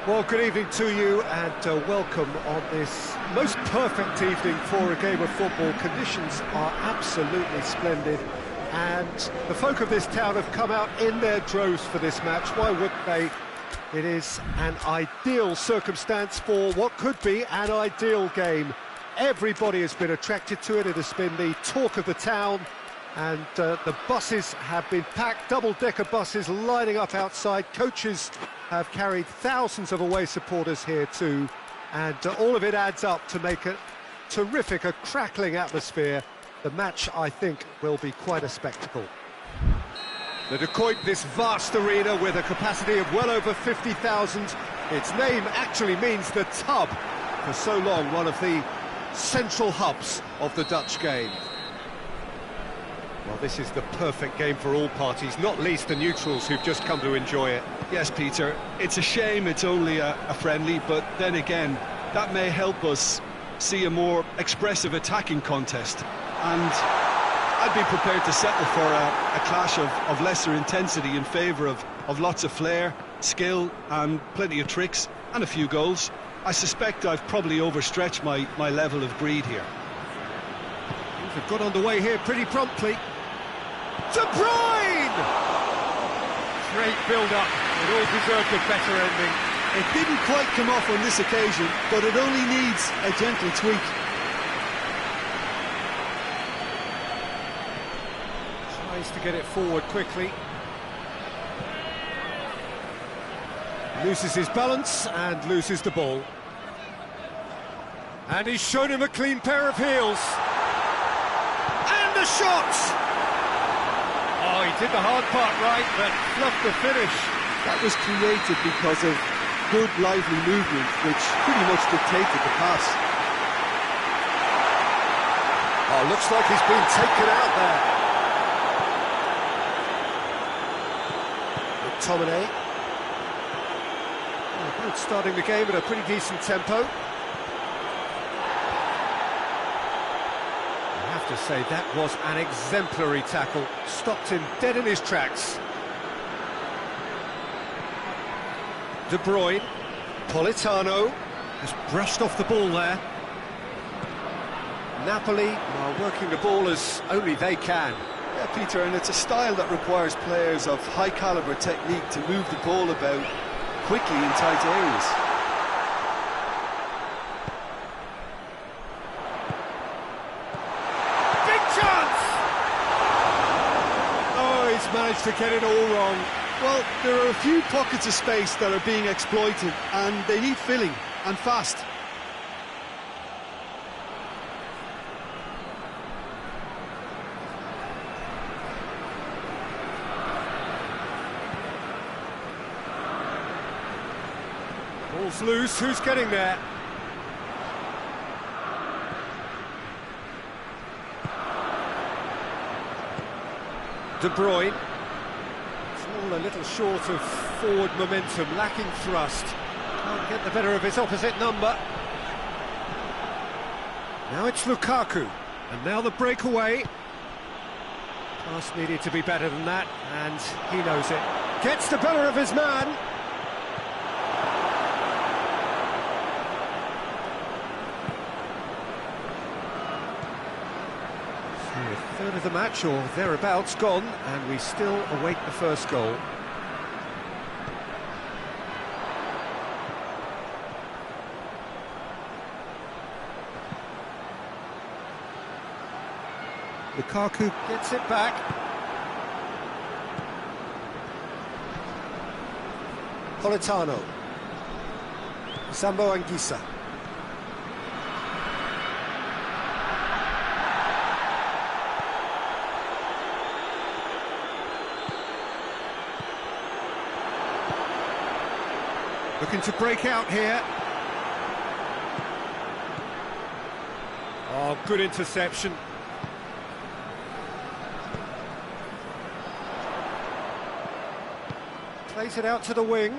Well, good evening to you and welcome on this most perfect evening for a game of football. Conditions are absolutely splendid and the folk of this town have come out in their droves for this match. Why wouldn't they? It is an ideal circumstance for what could be an ideal game. Everybody has been attracted to it. It has been the talk of the town, and the buses have been packed, double-decker buses lining up outside. Coaches have carried thousands of away supporters here too, and all of it adds up to make a terrific, a crackling atmosphere. The match, I think, will be quite a spectacle. The Decoit, this vast arena with a capacity of well over 50,000. Its name actually means the tub. For so long, one of the central hubs of the Dutch game. Well, this is the perfect game for all parties, not least the neutrals who've just come to enjoy it. Yes, Peter, it's a shame it's only a friendly, but then again, that may help us see a more expressive attacking contest. And I'd be prepared to settle for a clash of lesser intensity in favour of lots of flair, skill and plenty of tricks and a few goals. I suspect I've probably overstretched my level of greed here. Things have got underway here pretty promptly. De Bruyne! Great build-up. It all deserved a better ending. It didn't quite come off on this occasion, but it only needs a gentle tweak. Tries to get it forward quickly. Loses his balance and loses the ball. And he's shown him a clean pair of heels. And the shot! Oh, he did the hard part right, but fluffed the finish. That was created because of good, lively movement, which pretty much dictated the pass. Oh, looks like he's been taken out there. McTominay. Both starting the game at a pretty decent tempo. I have to say, that was an exemplary tackle. Stopped him dead in his tracks. De Bruyne. Politano has brushed off the ball there. Napoli are working the ball as only they can. Yeah, Peter, and it's a style that requires players of high-caliber technique to move the ball about quickly in tight areas. Big chance! Oh, he's managed to get it all wrong. Well, there are a few pockets of space that are being exploited, and they need filling, and fast. Ball's loose, who's getting there? De Bruyne. It's all a little short of forward momentum, lacking thrust. Can't get the better of his opposite number. Now it's Lukaku, and now the breakaway. Pass needed to be better than that, and he knows it. Gets the better of his man. A third of the match, or thereabouts, gone, and we still await the first goal. Lukaku gets it back. Politano. Sambo Anguissa. Looking to break out here. Oh, good interception. Plays it out to the wing.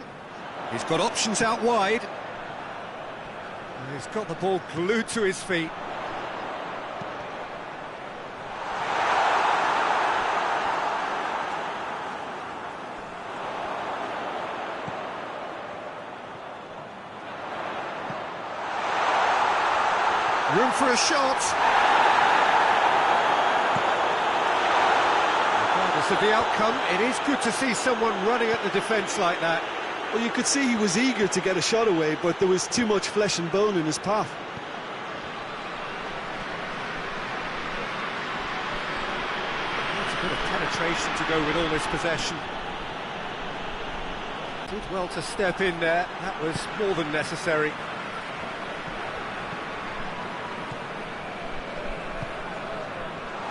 He's got options out wide. He's got the ball glued to his feet. Room for a shot. Regardless of the outcome, it is good to see someone running at the defence like that. Well, you could see he was eager to get a shot away, but there was too much flesh and bone in his path. It's a bit of penetration to go with all this possession. Did well to step in there, that was more than necessary.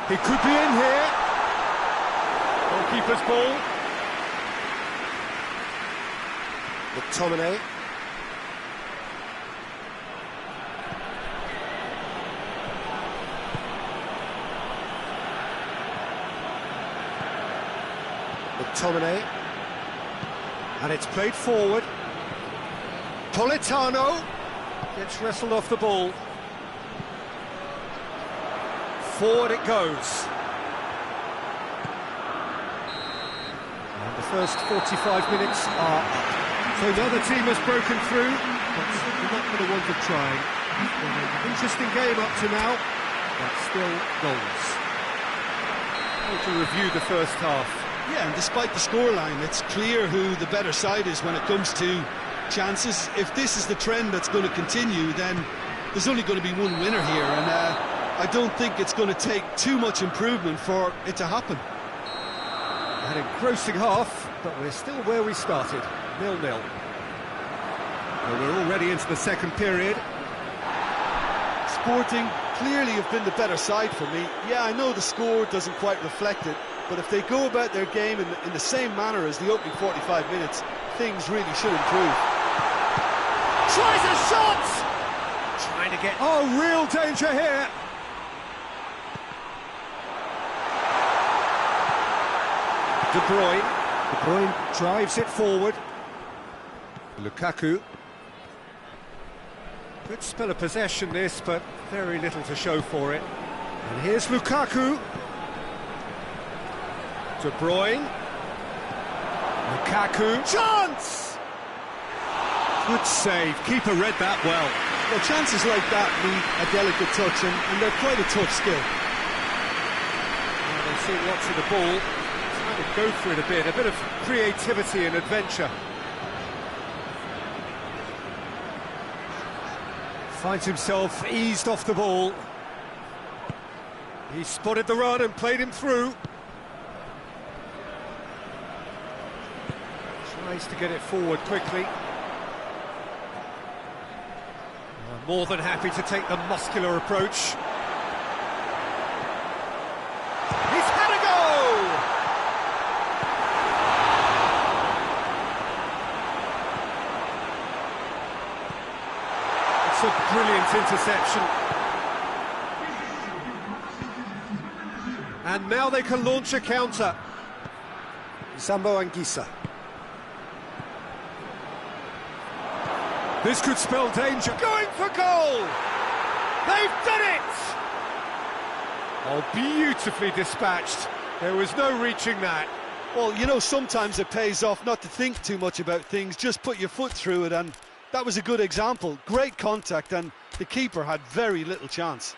He could be in here. Goalkeeper's ball. McTominay. McTominay. And it's played forward. Politano gets wrestled off the ball. Forward it goes. And the first 45 minutes are up. So another team has broken through, but certainly not for the want of trying. It's been an interesting game up to now, but still goals. To review the first half. Yeah, and despite the scoreline, it's clear who the better side is when it comes to chances. If this is the trend that's going to continue, then there's only going to be one winner here, and I don't think it's going to take too much improvement for it to happen. An engrossing half, but we're still where we started, 0-0. Well, we're already into the second period. Sporting clearly have been the better side for me. Yeah, I know the score doesn't quite reflect it, but if they go about their game in the same manner as the opening 45 minutes, things really should improve. Tries a shot! Trying to get... Oh, real danger here! De Bruyne drives it forward. Lukaku. Good spell of possession this, but very little to show for it. And here's Lukaku. De Bruyne. Lukaku. Chance! Good save. Keeper read that well. Well, chances like that need a delicate touch, and they're quite a tough skill. Well, they've seen lots of the ball. Trying to go through it a bit of creativity and adventure. Finds himself eased off the ball. He spotted the run and played him through. Tries to get it forward quickly. More than happy to take the muscular approach. He's had a go! It's a brilliant interception. And now they can launch a counter. Zambo Anguissa. This could spell danger. Going for goal! They've done it! Oh, beautifully dispatched. There was no reaching that. Well, you know, sometimes it pays off not to think too much about things, just put your foot through it, and that was a good example. Great contact, and the keeper had very little chance.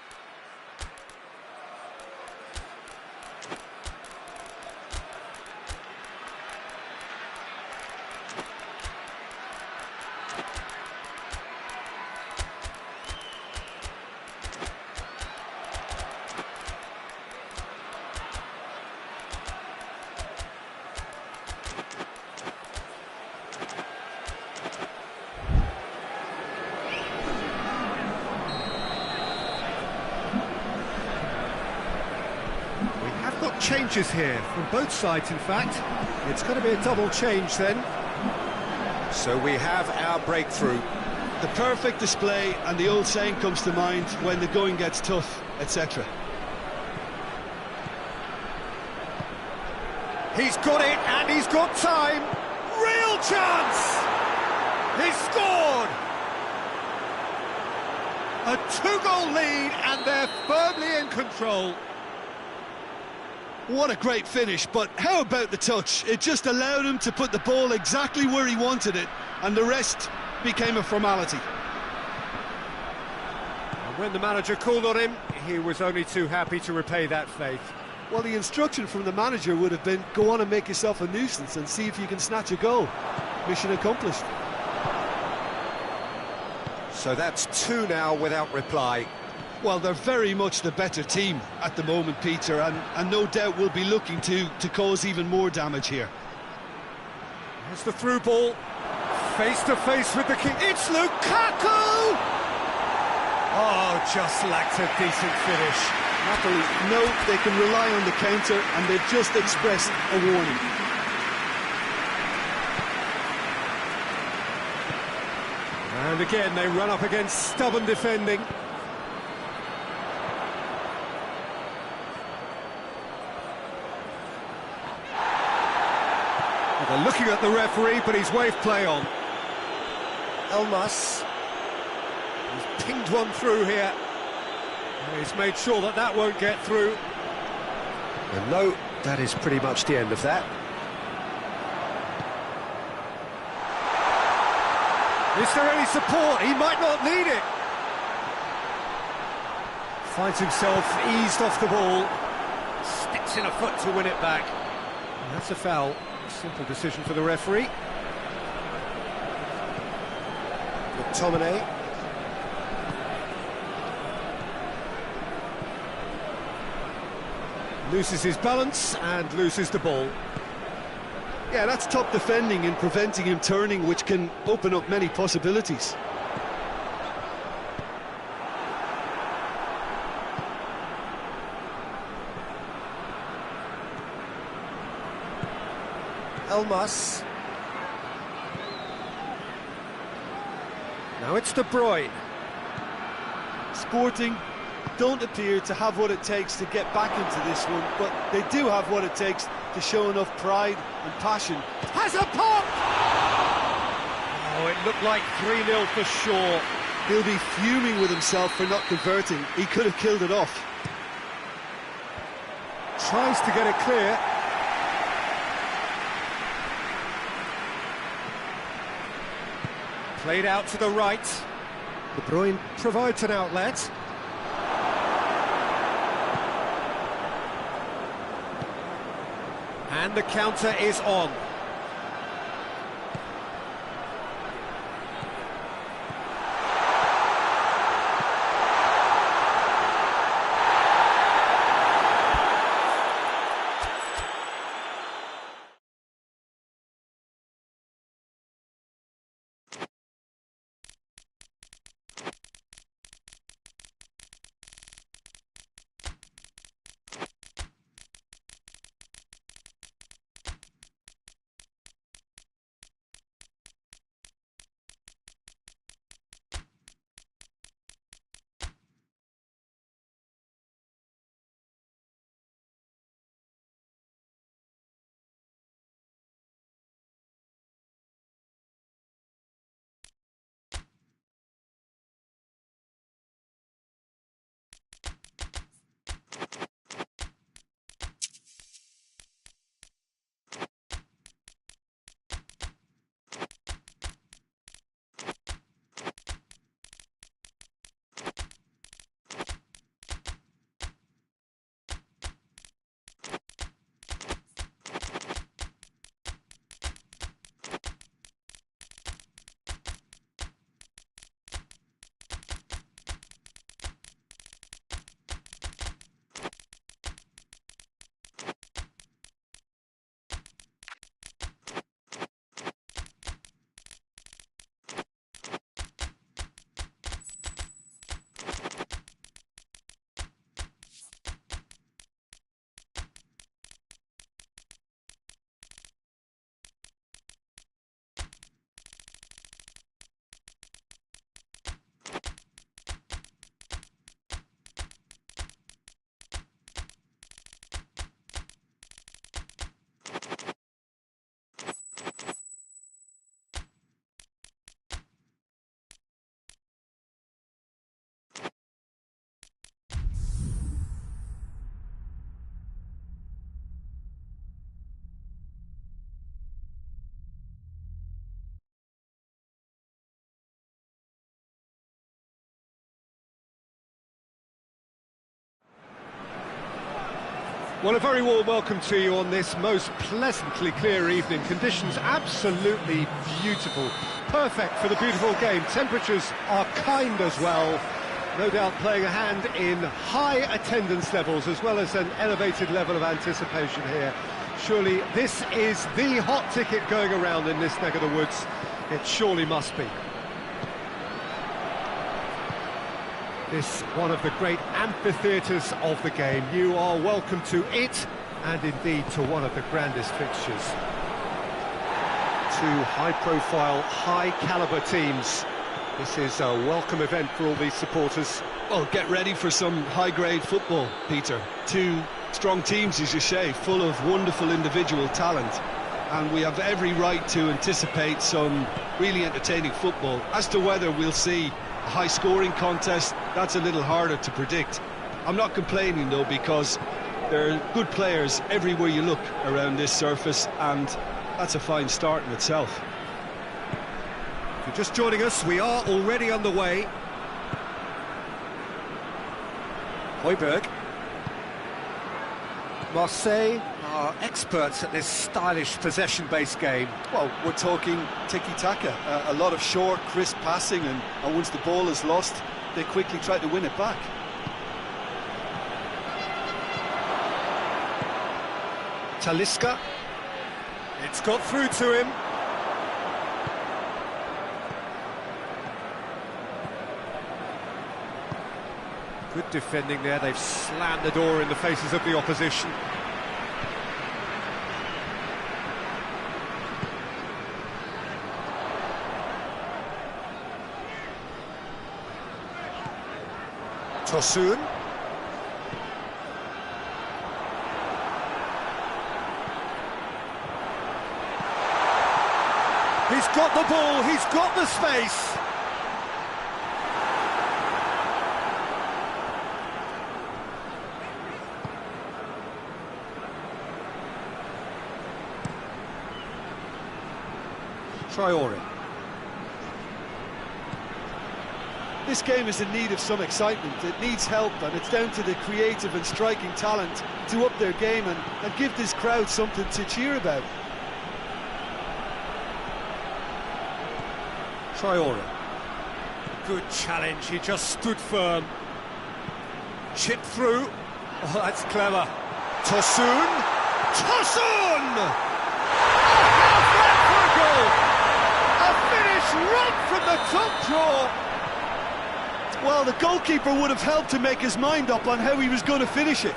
Changes here from both sides, in fact. It's going to be a double change then. So we have our breakthrough. The perfect display, and the old saying comes to mind: when the going gets tough, etc. He's got it, and he's got time. Real chance! He's scored! A two-goal lead, and they're firmly in control. What a great finish, but how about the touch? It just allowed him to put the ball exactly where he wanted it, and the rest became a formality. When the manager called on him, he was only too happy to repay that faith. Well, the instruction from the manager would have been, go on and make yourself a nuisance and see if you can snatch a goal. Mission accomplished. So that's 2 now without reply. Well, they're very much the better team at the moment, Peter, and no doubt will be looking to cause even more damage here. Here's the through ball, face to face with the king. It's Lukaku! Oh, just lacked a decent finish. Napoli know they can rely on the counter, and they've just expressed a warning. And again, they run up against stubborn defending. Well, they're looking at the referee, but he's waved play on. Elmas. He's pinged one through here. He's made sure that that won't get through. And no, that is pretty much the end of that. Is there any support? He might not need it. Finds himself eased off the ball. Sticks in a foot to win it back. And that's a foul. Simple decision for the referee. McTominay. Loses his balance and loses the ball. Yeah, that's top defending and preventing him turning, which can open up many possibilities. Elmas. Now it's De Bruyne. Sporting don't appear to have what it takes to get back into this one, but they do have what it takes to show enough pride and passion. Has a pop! Oh, it looked like 3-0 for sure. He'll be fuming with himself for not converting. He could have killed it off. Tries to get it clear. Played out to the right. De Bruyne provides an outlet. And the counter is on. Well, a very warm welcome to you on this most pleasantly clear evening. Conditions absolutely beautiful. Perfect for the beautiful game. Temperatures are kind as well. No doubt playing a hand in high attendance levels as well as an elevated level of anticipation here. Surely this is the hot ticket going around in this neck of the woods. It surely must be. This one of the great amphitheatres of the game. You are welcome to it, and indeed to one of the grandest fixtures. Two high-profile, high-caliber teams. This is a welcome event for all these supporters. Well, get ready for some high-grade football, Peter. Two strong teams, as you say, full of wonderful individual talent. And we have every right to anticipate some really entertaining football. As to whether we'll see a high-scoring contest, that's a little harder to predict. I'm not complaining, though, because there are good players everywhere you look around this surface, and that's a fine start in itself. If you're just joining us, we are already underway. Højbjerg. Marseille are experts at this stylish possession-based game. Well, we're talking tiki-taka, a lot of short, crisp passing, and once the ball is lost, they quickly try to win it back. Talisca. It's got through to him. Good defending there. They've slammed the door in the faces of the opposition. Tosun. He's got the ball, he's got the space. Traore. This game is in need of some excitement. It needs help, and it's down to the creative and striking talent to up their game and give this crowd something to cheer about. Traore. Good challenge, he just stood firm. Chip through. Oh, that's clever. Tosun. Tosun! Half for a goal! A finish right from the top draw. Well, the goalkeeper would have helped to make his mind up on how he was going to finish it.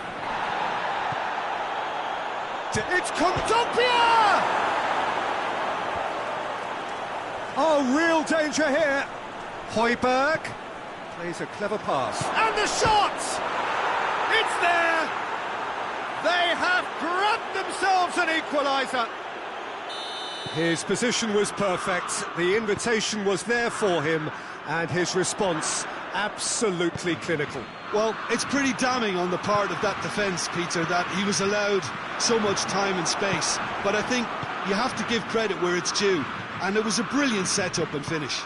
It's Kondogbia! Oh, real danger here. Højbjerg plays a clever pass. And the shot! It's there! They have grabbed themselves an equaliser. His position was perfect, the invitation was there for him, and his response absolutely clinical. Well, it's pretty damning on the part of that defence, Peter, that he was allowed so much time and space. But I think you have to give credit where it's due, and it was a brilliant setup and finish.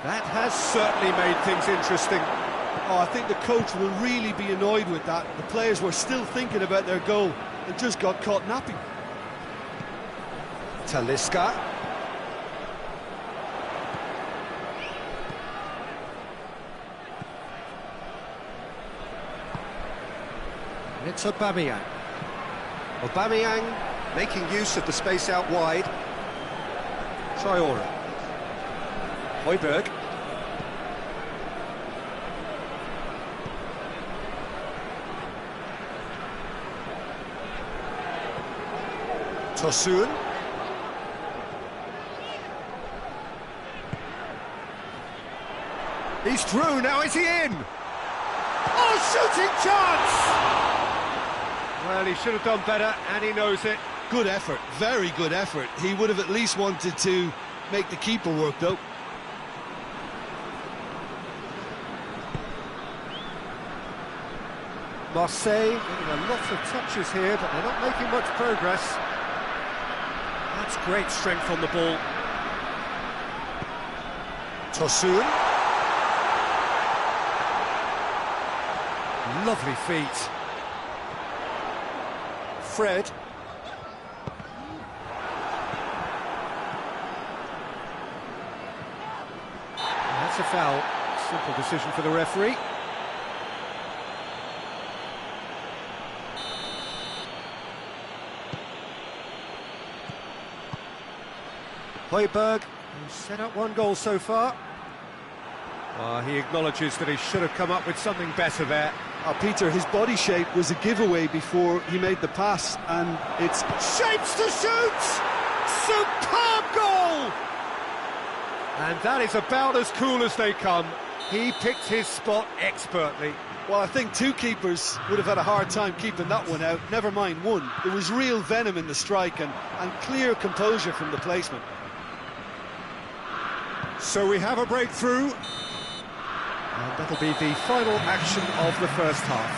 That has certainly made things interesting. Oh, I think the coach will really be annoyed with that. The players were still thinking about their goal and just got caught napping. Talisca. And it's Aubameyang. Aubameyang making use of the space out wide. Traore. Højbjerg. Tosun. He's through, now is he in? Oh, shooting chance! Well, he should have done better, and he knows it. Good effort, very good effort. He would have at least wanted to make the keeper work, though. Marseille getting a lot of touches here, but they're not making much progress. That's great strength on the ball. Tosun. Lovely feet. Fred. That's a foul. Simple decision for the referee. Højbjerg, who's set up one goal so far. He acknowledges that he should have come up with something better there. Peter, his body shape was a giveaway before he made the pass, and it's... Shapes to shoot! Superb goal! And that is about as cool as they come. He picked his spot expertly. Well, I think two keepers would have had a hard time keeping that one out, never mind one. There was real venom in the strike and clear composure from the placement. So we have a breakthrough, and that'll be the final action of the first half.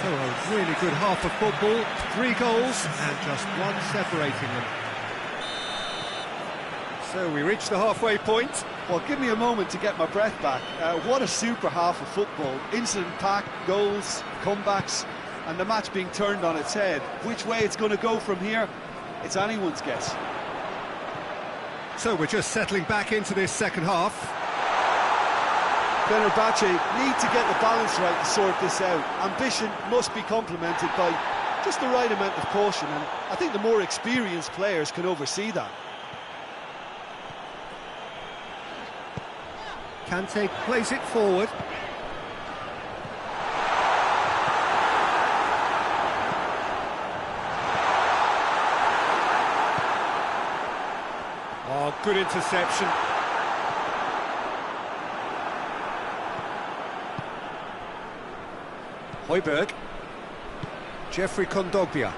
So a really good half of football, 3 goals and just one separating them. So we reach the halfway point. Well, give me a moment to get my breath back. What a super half of football. Incident-packed, goals, comebacks, and the match being turned on its head. Which way it's going to go from here, it's anyone's guess. So we're just settling back into this second half. Fenerbahce need to get the balance right to sort this out. Ambition must be complemented by just the right amount of caution, and I think the more experienced players can oversee that. Kante plays it forward. Oh, good interception. Højbjerg. Jeffrey Kondogbia.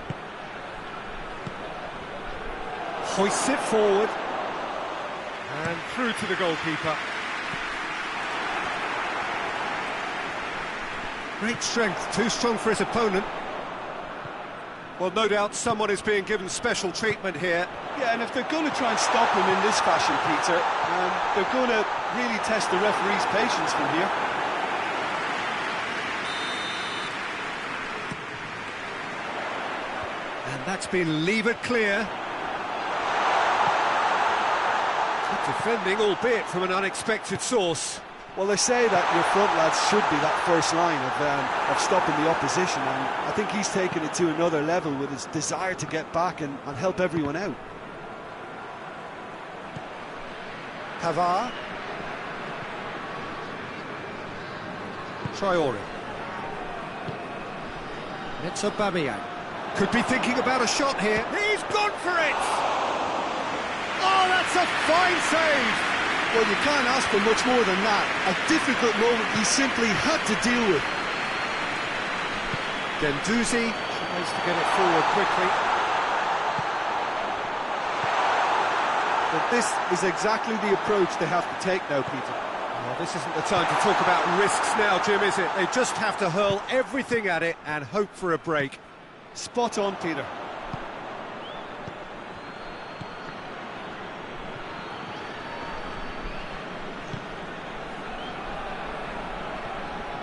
Hoists it forward. And through to the goalkeeper. Great strength, too strong for his opponent. Well, no doubt someone is being given special treatment here. Yeah, and if they're going to try and stop him in this fashion, Peter, they're going to really test the referee's patience from here. And that's been levered clear. Good defending, albeit from an unexpected source. Well, they say that your front lads should be that first line of stopping the opposition, and I think he's taken it to another level with his desire to get back and help everyone out. Pavard. Traore. It's Aubameyang. Could be thinking about a shot here. He's gone for it! Oh, that's a fine save! Well, you can't ask for much more than that. A difficult moment he simply had to deal with. Gendouzi tries to get it forward quickly. But this is exactly the approach they have to take now, Peter. Well, this isn't the time to talk about risks now, Jim, is it? They just have to hurl everything at it and hope for a break. Spot on, Peter.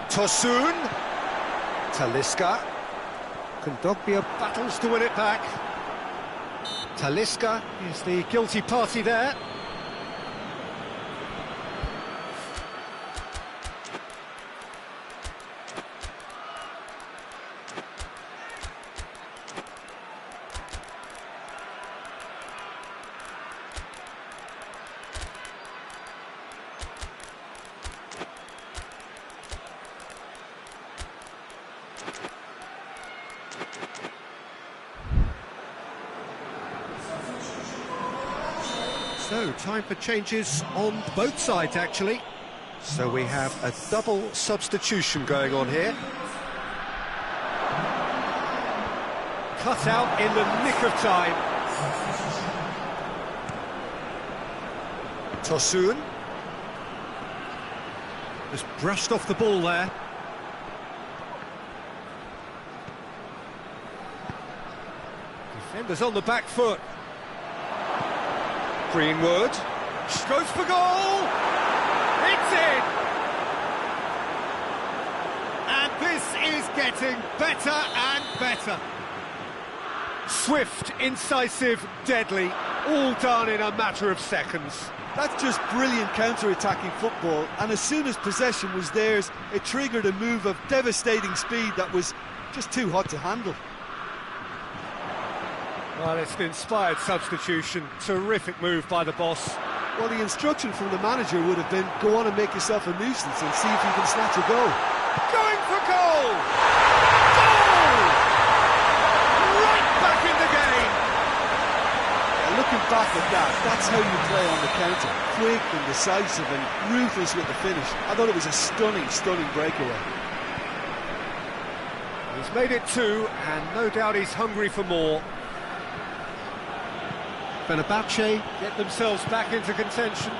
Tosun. Talisca. Kondogbia battles to win it back. Talisca is the guilty party there. So, time for changes on both sides, actually. So we have a double substitution going on here. Cut out in the nick of time. Tosun. Just brushed off the ball there. Defenders on the back foot. Greenwood, strokes for goal, it's in! And this is getting better and better. Swift, incisive, deadly, all done in a matter of seconds. That's just brilliant counter-attacking football, and as soon as possession was theirs, it triggered a move of devastating speed that was just too hot to handle. Well, it's an inspired substitution, terrific move by the boss. Well, the instruction from the manager would have been, go on and make yourself a nuisance and see if you can snatch a goal. Going for goal! Goal! Right back in the game! Yeah, looking back at that, that's how you play on the counter. Quick and decisive and ruthless with the finish. I thought it was a stunning, stunning breakaway. He's made it 2, and no doubt he's hungry for more. Fenerbahce get themselves back into contention.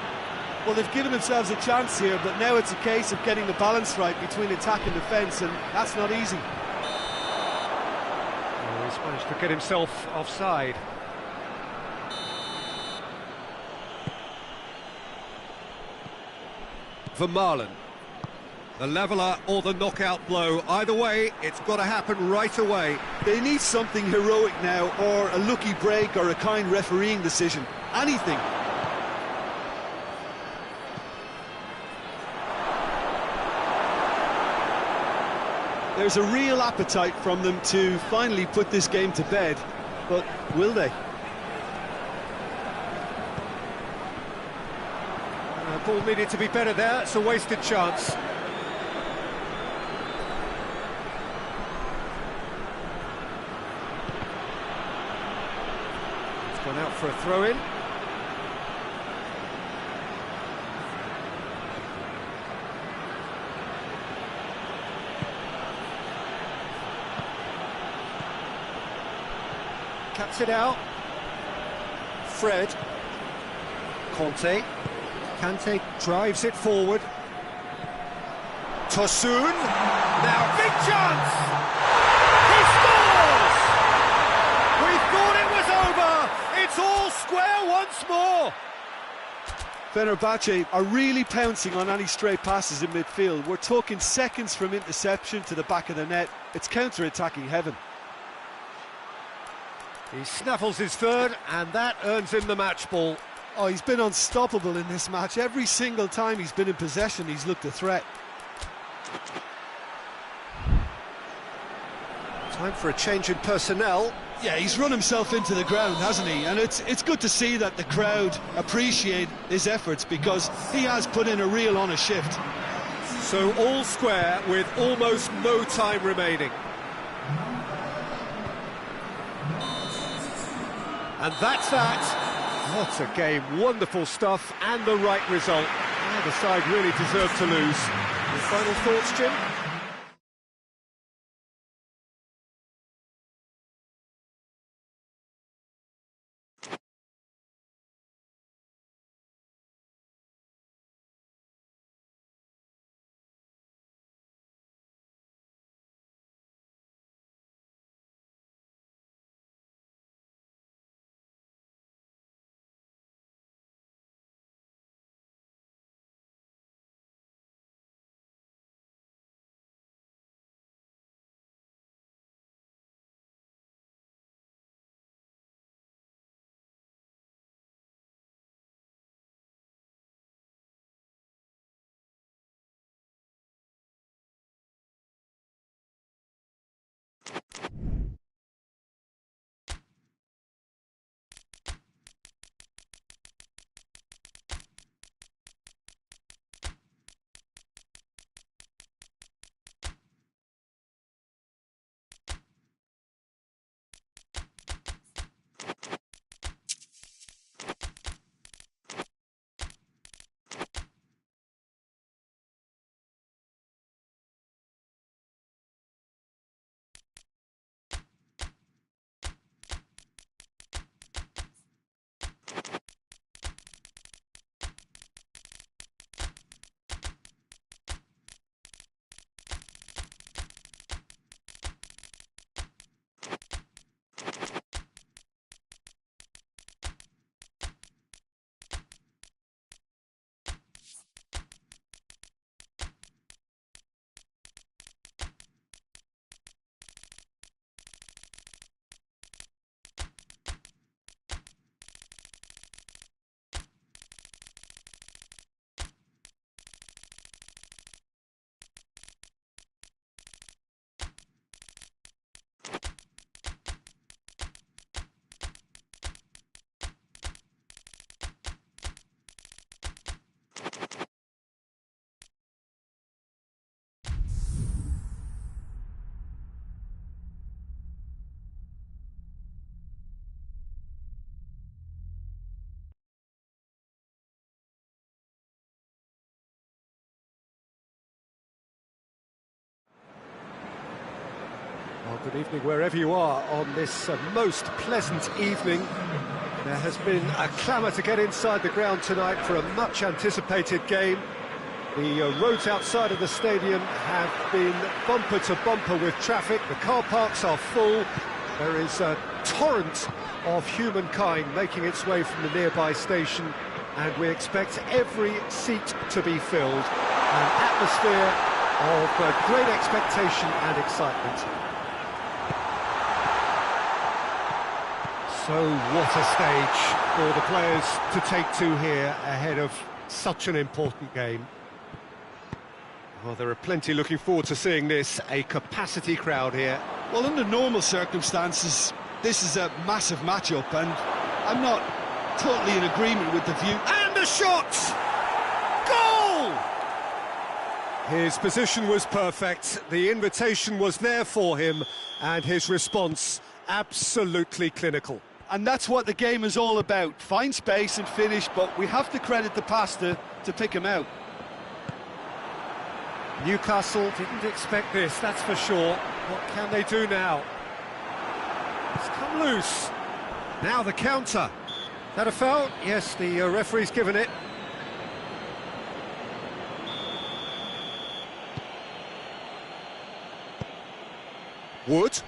Well, they've given themselves a chance here, but now it's a case of getting the balance right between attack and defence, and that's not easy. Oh, he's managed to get himself offside. Vermaelen. The leveller or the knockout blow. Either way, it's got to happen right away. They need something heroic now, or a lucky break, or a kind refereeing decision. Anything. There's a real appetite from them to finally put this game to bed, but will they? Ball needed to be better there, it's a wasted chance. It's gone out for a throw-in. Cuts it out. Fred. Conte. Kante drives it forward. Tosun. Now, big chance! He scores! We thought it was over! It's all square once more! Fenerbahce are really pouncing on any stray passes in midfield. We're talking seconds from interception to the back of the net. It's counter-attacking heaven. He snaffles his third, and that earns him the match ball. Oh, he's been unstoppable in this match. Every single time he's been in possession, he's looked a threat. Time for a change in personnel. Yeah, he's run himself into the ground, hasn't he? And it's good to see that the crowd appreciate his efforts, because he has put in a real honest shift. So all square with almost no time remaining. And that's that. What a game, wonderful stuff, and the right result. Neither side really deserved to lose. Your final thoughts, Jim? Good evening wherever you are on this most pleasant evening. There has been a clamour to get inside the ground tonight for a much-anticipated game. The roads outside of the stadium have been bumper to bumper with traffic. The car parks are full. There is a torrent of humankind making its way from the nearby station, and we expect every seat to be filled. An atmosphere of great expectation and excitement. So what a stage for the players to take to here ahead of such an important game. Well, there are plenty looking forward to seeing this, a capacity crowd here. Well, under normal circumstances, this is a massive matchup, and I'm not totally in agreement with the view. And the shot! Goal! His position was perfect, the invitation was there for him, and his response absolutely clinical. And that's what the game is all about. Find space and finish, but we have to credit the pass to pick him out. Newcastle didn't expect this, that's for sure. What can they do now? It's come loose. Now the counter. Is that a foul? Yes, the referee's given it. Wood.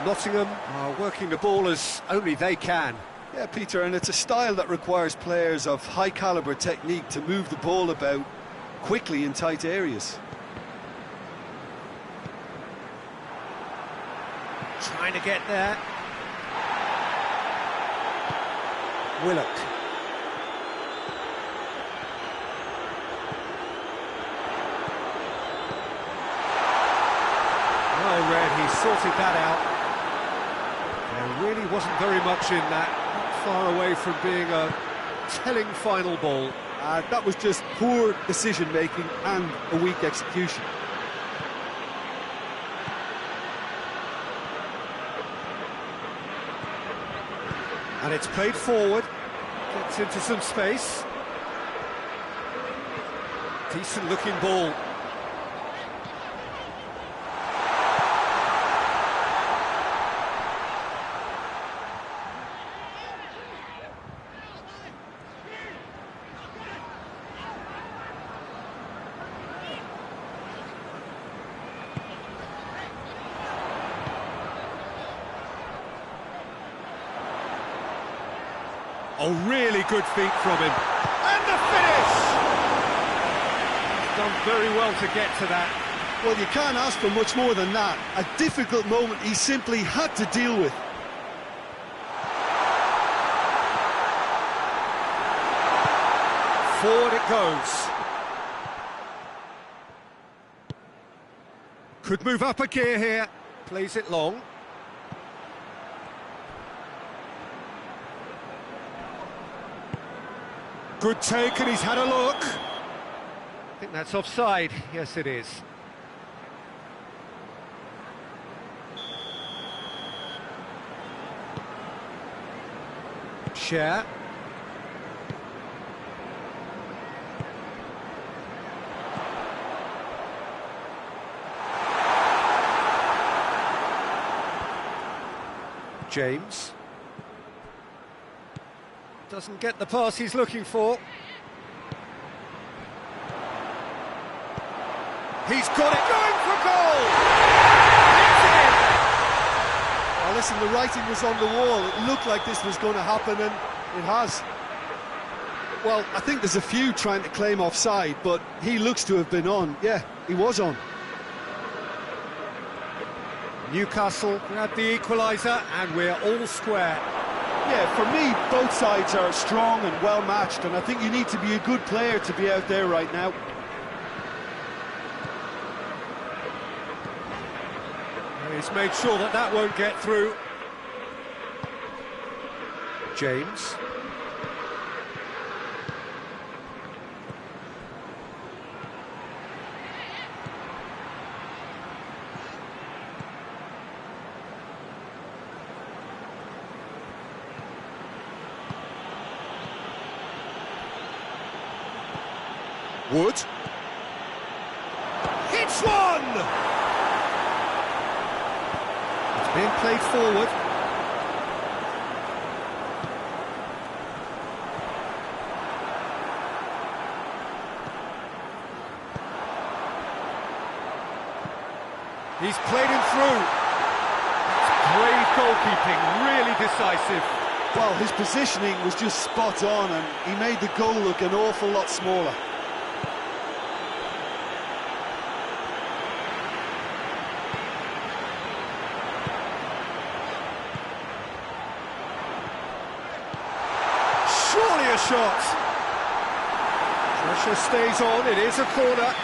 Nottingham are working the ball as only they can. Yeah, Peter, and it's a style that requires players of high-caliber technique to move the ball about quickly in tight areas. Trying to get there. Willock. Well read, he sorted that out. There really wasn't very much in that, not far away from being a telling final ball. That was just poor decision-making and a weak execution. And it's played forward, gets into some space. Decent looking ball. Oh, really good feet from him. And the finish! He's done very well to get to that. Well, you can't ask for much more than that. A difficult moment he simply had to deal with. Forward it goes. Could move up a gear here. Plays it long. Good take, and he's had a look. I think that's offside. Yes, it is. Share. James. Doesn't get the pass he's looking for. He's got it, going for goal! It's in! Well, listen, the writing was on the wall. It looked like this was going to happen, and it has. Well, I think there's a few trying to claim offside, but he looks to have been on. Yeah, he was on. Newcastle grab the equaliser, and we're all square. Yeah, for me, both sides are strong and well-matched, and I think you need to be a good player to be out there right now. He's made sure that that won't get through. James. Wood. Hits one! It's being played forward. He's played him through. Brave goalkeeping, really decisive. Well, his positioning was just spot on, and he made the goal look an awful lot smaller. Surely a shot. Pressure stays on, it is a corner.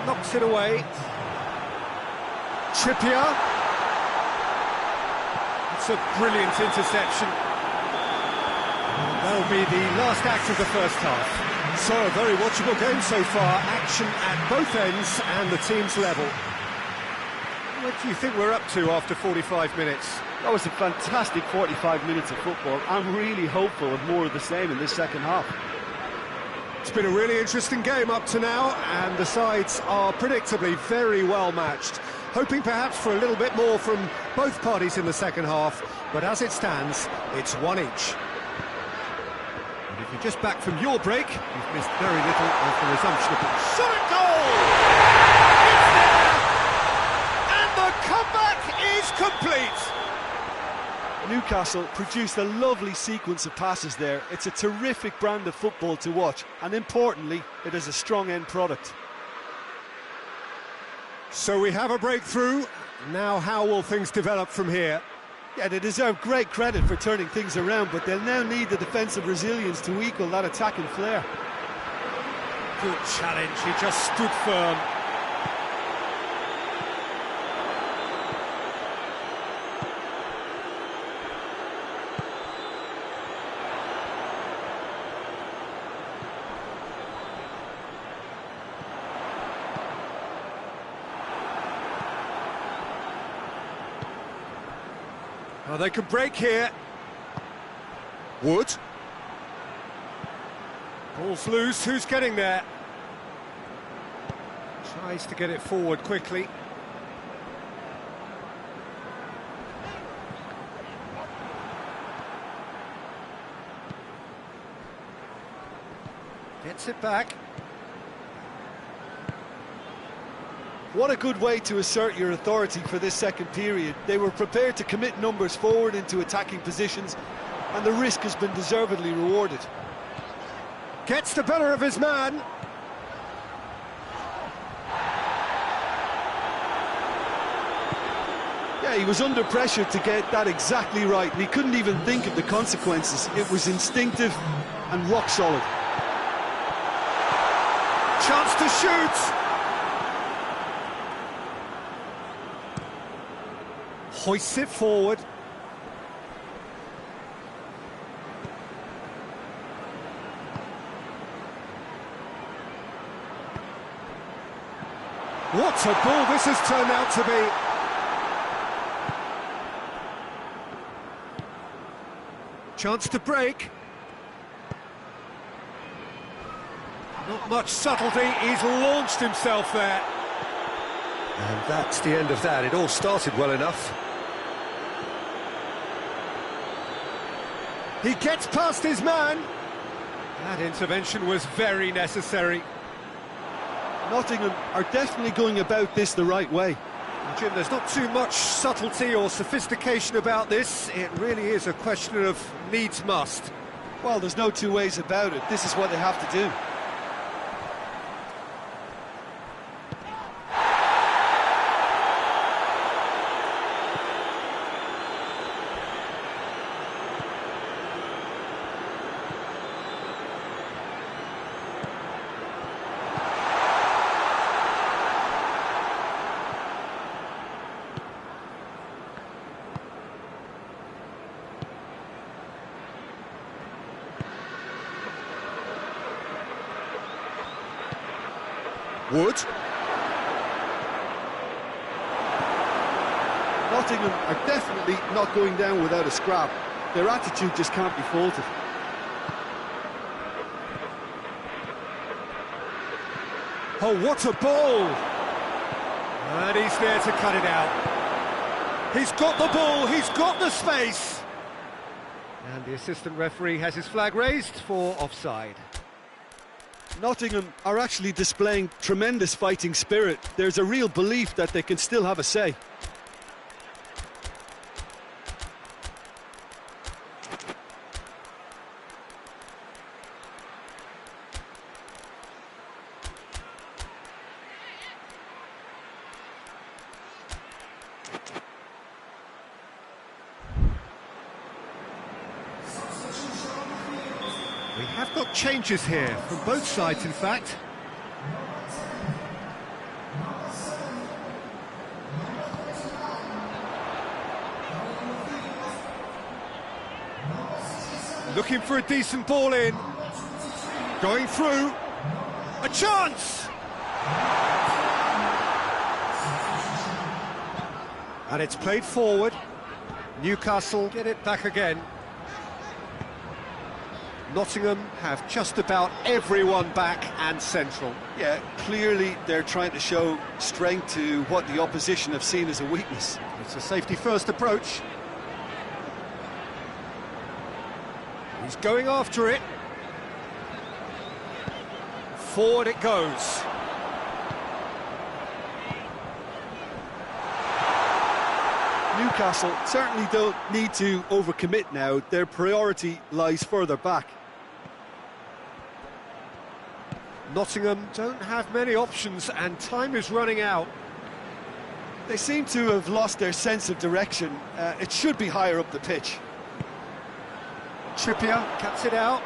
Knocks it away. Trippier. It's a brilliant interception. That'll be the last act of the first half. So, a very watchable game so far. Action at both ends and the team's level. What do you think we're up to after 45 minutes? That was a fantastic 45 minutes of football. I'm really hopeful of more of the same in this second half. It's been a really interesting game up to now, and the sides are predictably very well matched. Hoping perhaps for a little bit more from both parties in the second half, but as it stands, it's one each. And if you're just back from your break, you've missed very little of the resumption of the shot goal! It's there! And the comeback is complete! Newcastle produced a lovely sequence of passes there. It's a terrific brand of football to watch, and importantly, it is a strong end product. So we have a breakthrough. Now how will things develop from here? Yeah, they deserve great credit for turning things around, but they'll now need the defensive resilience to equal that attacking flair. Good challenge, he just stood firm. Oh, they could break here. Wood. Ball's loose, who's getting there? Tries to get it forward quickly. Gets it back. What a good way to assert your authority for this second period. They were prepared to commit numbers forward into attacking positions, and the risk has been deservedly rewarded. Gets the better of his man. Yeah, he was under pressure to get that exactly right, and he couldn't even think of the consequences. It was instinctive and rock solid. Chance to shoot. Hoists it forward. What a ball this has turned out to be. Chance to break. Not much subtlety, he's launched himself there. And that's the end of that. It all started well enough. He gets past his man. That intervention was very necessary. Nottingham are definitely going about this the right way. Jim, there's not too much subtlety or sophistication about this. It really is a question of needs must. Well, there's no two ways about it. This is what they have to do. Wood. Nottingham are definitely not going down without a scrap. Their attitude just can't be faulted. Oh, what a ball! And he's there to cut it out. He's got the ball, he's got the space! And the assistant referee has his flag raised for offside. Nottingham are actually displaying tremendous fighting spirit. There's a real belief that they can still have a say. We have got changes here, from both sides in fact. Looking for a decent ball in. Going through. A chance! And it's played forward. Newcastle get it back again. Nottingham have just about everyone back and central. Yeah, clearly they're trying to show strength to what the opposition have seen as a weakness. It's a safety-first approach. He's going after it. Forward it goes. Newcastle certainly don't need to overcommit now. Their priority lies further back. Nottingham don't have many options and time is running out. They seem to have lost their sense of direction. It should be higher up the pitch. Trippier cuts it out.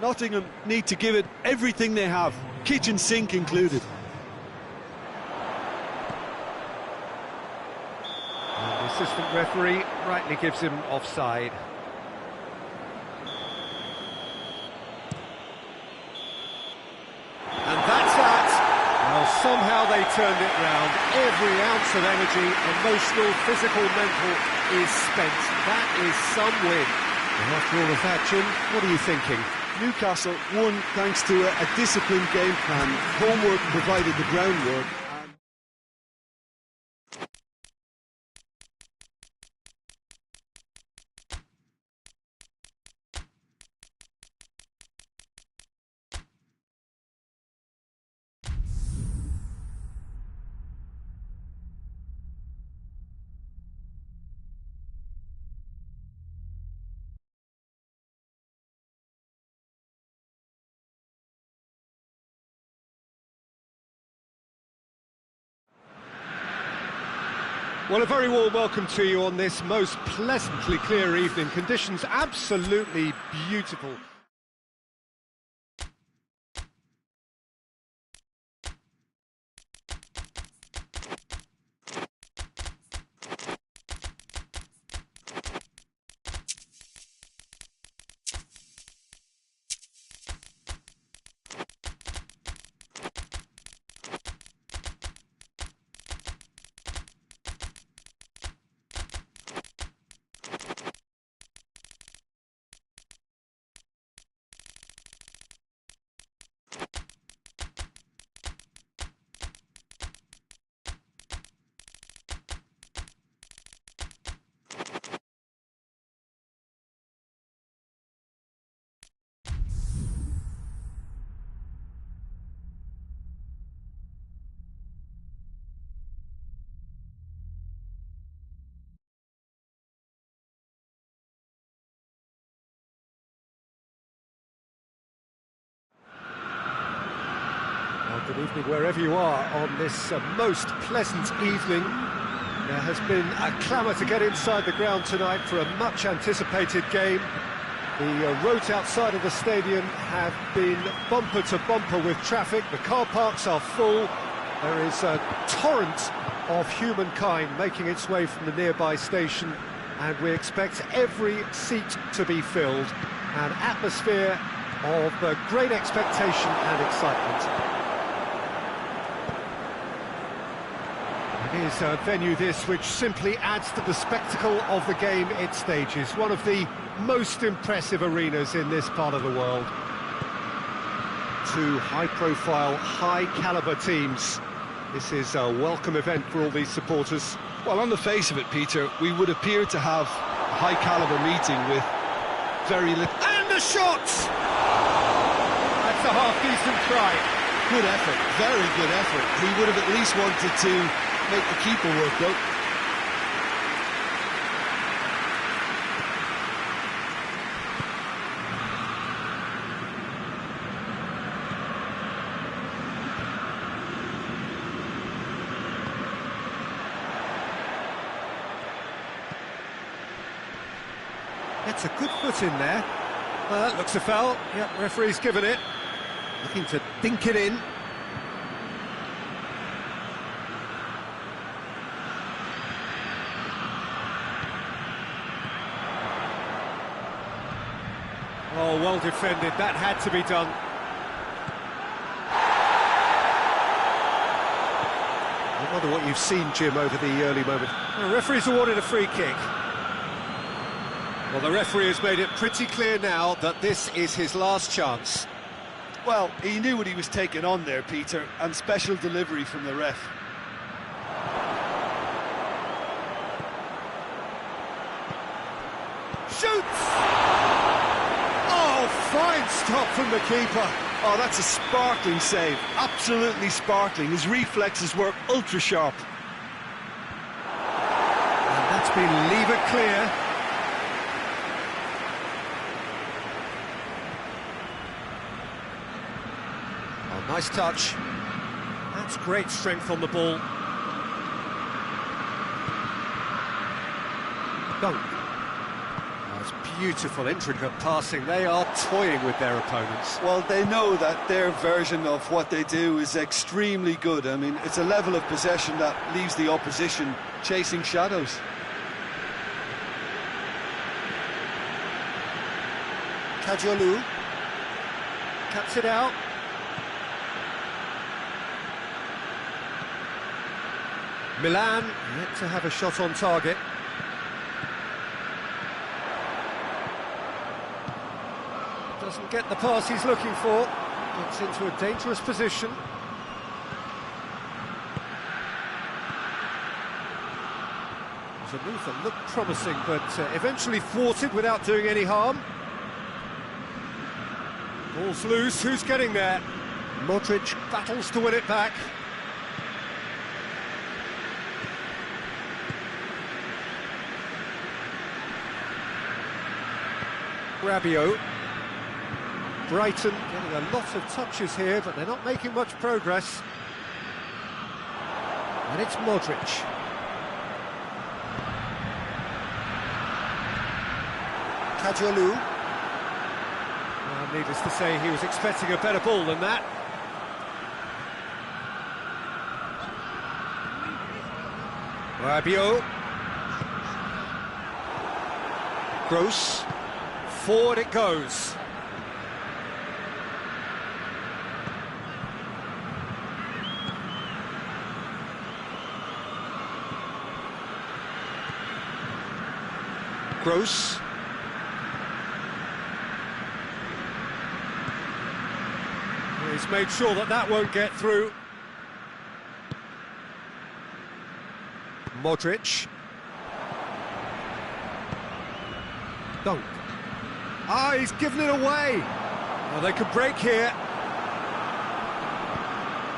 Nottingham need to give it everything they have, kitchen sink included. And the assistant referee rightly gives him offside. And that's that. Well, somehow they turned it round. Every ounce of energy, emotional, physical, mental, is spent. That is some win. And after all of that, Jim, what are you thinking? Newcastle won thanks to a disciplined game plan. Homework provided the groundwork. Well, a very warm welcome to you on this most pleasantly clear evening. Conditions absolutely beautiful. Good evening wherever you are on this most pleasant evening. There has been a clamour to get inside the ground tonight for a much anticipated game. The roads outside of the stadium have been bumper to bumper with traffic. The car parks are full. There is a torrent of humankind making its way from the nearby station, and we expect every seat to be filled. An atmosphere of great expectation and excitement. is a venue this which simply adds to the spectacle of the game it stages. One of the most impressive arenas in this part of the world. Two high-profile, high-caliber teams. This is a welcome event for all these supporters. Well, on the face of it, Peter, we would appear to have a high-caliber meeting with very little... And the shot! That's a half-decent try. Good effort, very good effort. He would have at least wanted to make the keeper work, though. Gets a good foot in there. That looks a foul. Yep, referee's given it. Looking to dink it in. Oh, well defended. That had to be done. I wonder what you've seen, Jim, over the early moment. The referee's awarded a free kick. Well, the referee has made it pretty clear now that this is his last chance. Well, he knew what he was taking on there, Peter, and special delivery from the ref. Shoots! Oh, fine stop from the keeper. Oh, that's a sparkling save, absolutely sparkling. His reflexes were ultra-sharp. And that's been levered clear. Oh, nice touch. That's great strength on the ball. Dunk. Beautiful, intricate passing. They are toying with their opponents. Well, they know that their version of what they do is extremely good. I mean, it's a level of possession that leaves the opposition chasing shadows. Kajolu cuts it out. Milan yet to have a shot on target. Doesn't get the pass he's looking for. Gets into a dangerous position. It was a move that looked promising, but eventually thwarted without doing any harm. Ball's loose, who's getting there? Modric battles to win it back. Rabiot. Brighton getting a lot of touches here, but they're not making much progress. And it's Modric. Kajolu. Well, needless to say, he was expecting a better ball than that. Rabiot. Gross. Forward it goes. Gross. He's made sure that that won't get through. Modric. Dunk. Ah, he's given it away. Well, they could break here.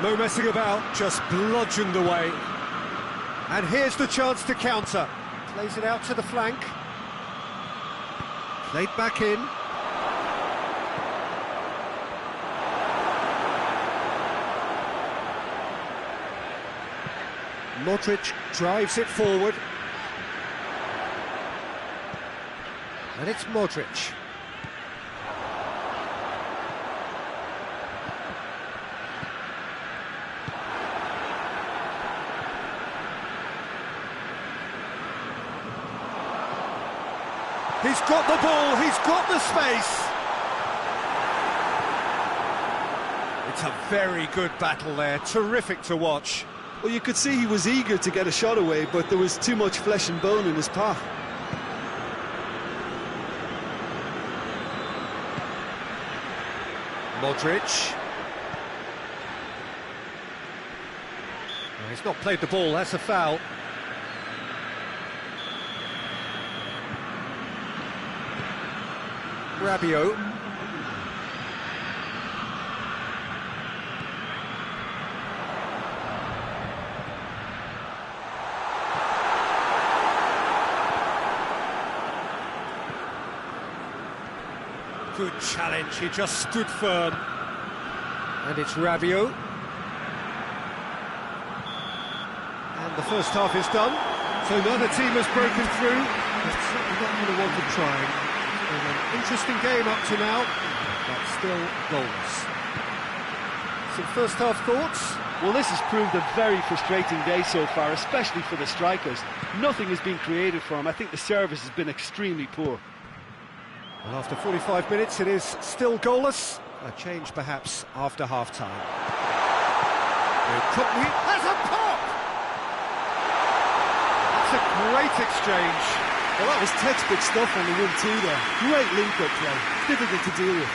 No messing about, just bludgeoned away. And here's the chance to counter. Plays it out to the flank. Played back in. Modric drives it forward. And it's Modric. He's got the ball, he's got the space. It's a very good battle there, terrific to watch. Well, you could see he was eager to get a shot away, but there was too much flesh and bone in his path. Modric. He's not played the ball, that's a foul. Rabiot. Good challenge, he just stood firm. And it's Rabiot. And the first half is done, so neither team has broken through. It's certainly not going to want to try. It's been an interesting game up to now, but still goals. Some first half thoughts? Well, this has proved a very frustrating day so far, especially for the strikers. Nothing has been created for them. I think the service has been extremely poor. Well, after 45 minutes, it is still goalless. A change, perhaps, after half-time. Tuan Huy has a pop! That's a great exchange. Well, that was textbook stuff on the 1-2 there. Great link-up play. Difficult to deal with.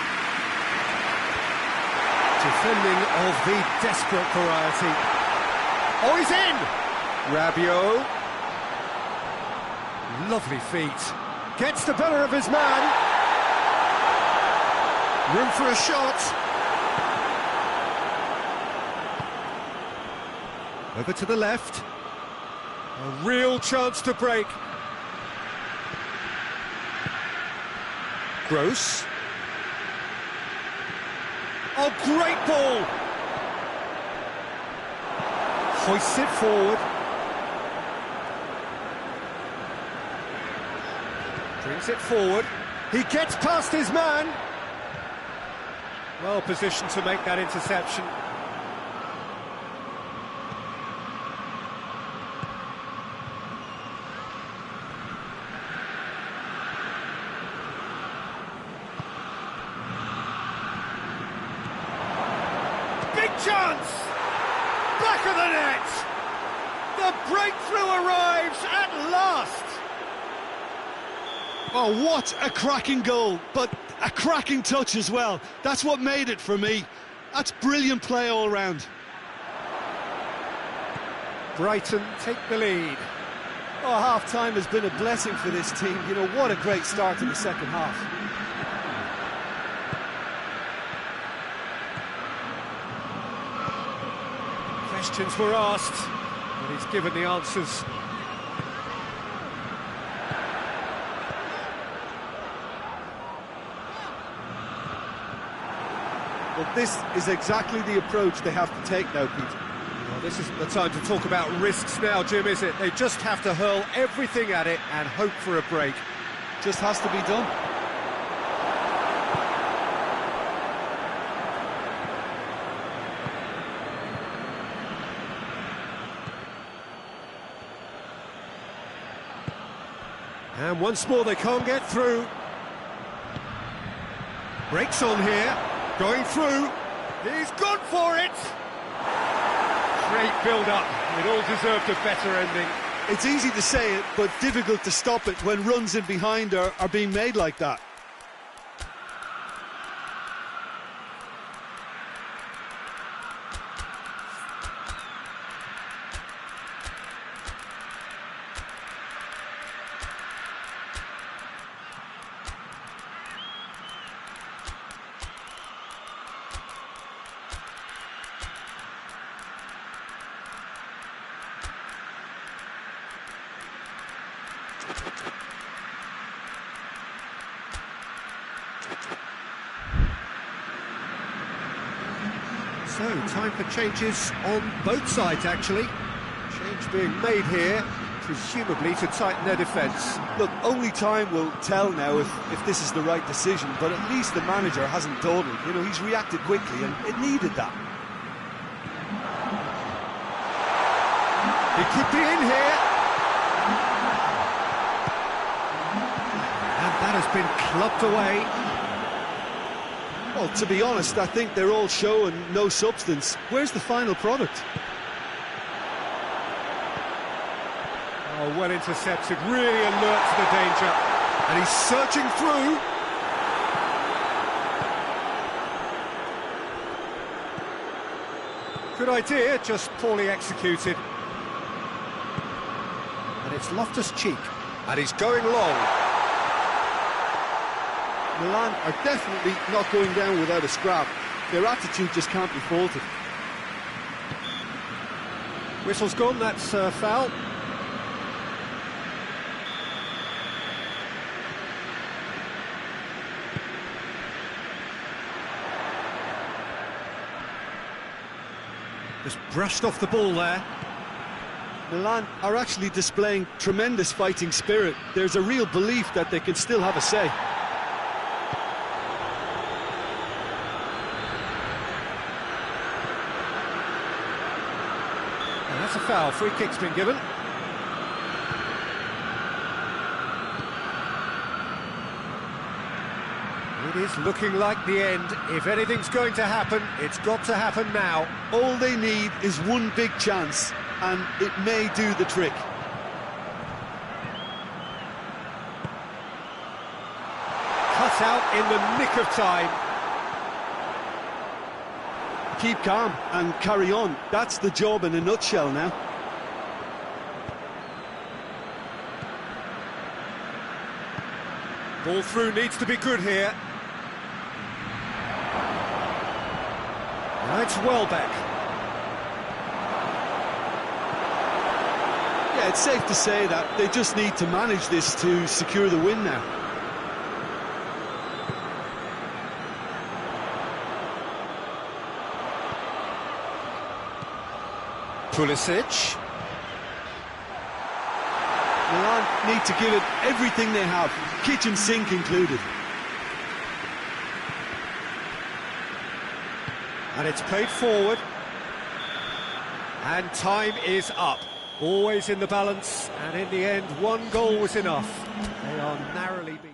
Defending of the desperate variety. Oh, he's in! Rabiot. Lovely feet. Gets the better of his man. Room for a shot. Over to the left. A real chance to break. Gross. Oh, great ball! Hoists it forward. Brings it forward. He gets past his man. Well positioned to make that interception. Big chance! Back of the net! The breakthrough arrives at last! Oh, what a cracking goal, but a cracking touch as well. That's what made it for me. That's brilliant play all round. Brighton take the lead. Oh, half-time has been a blessing for this team. You know, what a great start to the second half. Questions were asked, but he's given the answers. Well, this is exactly the approach they have to take now, Pete. Well, this isn't the time to talk about risks now, Jim, is it? They just have to hurl everything at it and hope for a break. Just has to be done. And once more they can't get through. Breaks on here. Going through, he's gone for it! Great build-up, it all deserved a better ending. It's easy to say it, but difficult to stop it when runs in behind are being made like that. So, time for changes on both sides, actually. Change being made here, presumably to tighten their defence. Look, only time will tell now if this is the right decision, but at least the manager hasn't dawdled. You know, he's reacted quickly, and it needed that. He could be in here. And that has been clubbed away. Well, to be honest, I think they're all show and no substance. Where's the final product? Oh, well intercepted, really alert to the danger. And he's searching through. Good idea, just poorly executed. And it's Loftus-Cheek. And he's going long. Milan are definitely not going down without a scrap. Their attitude just can't be faulted. Whistle's gone, that's foul. Just brushed off the ball there. Milan are actually displaying tremendous fighting spirit. There's a real belief that they can still have a say. And that's a foul, free kick's been given. It is looking like the end. If anything's going to happen, it's got to happen now. All they need is one big chance, and it may do the trick. Cut out in the nick of time. Keep calm and carry on. That's the job in a nutshell now. Ball through needs to be good here. Now it's Welbeck. Yeah, it's safe to say that they just need to manage this to secure the win now. Pulisic. Milan need to give it everything they have, kitchen sink included. And it's played forward. And time is up. Always in the balance, and in the end, one goal was enough. They are narrowly beaten.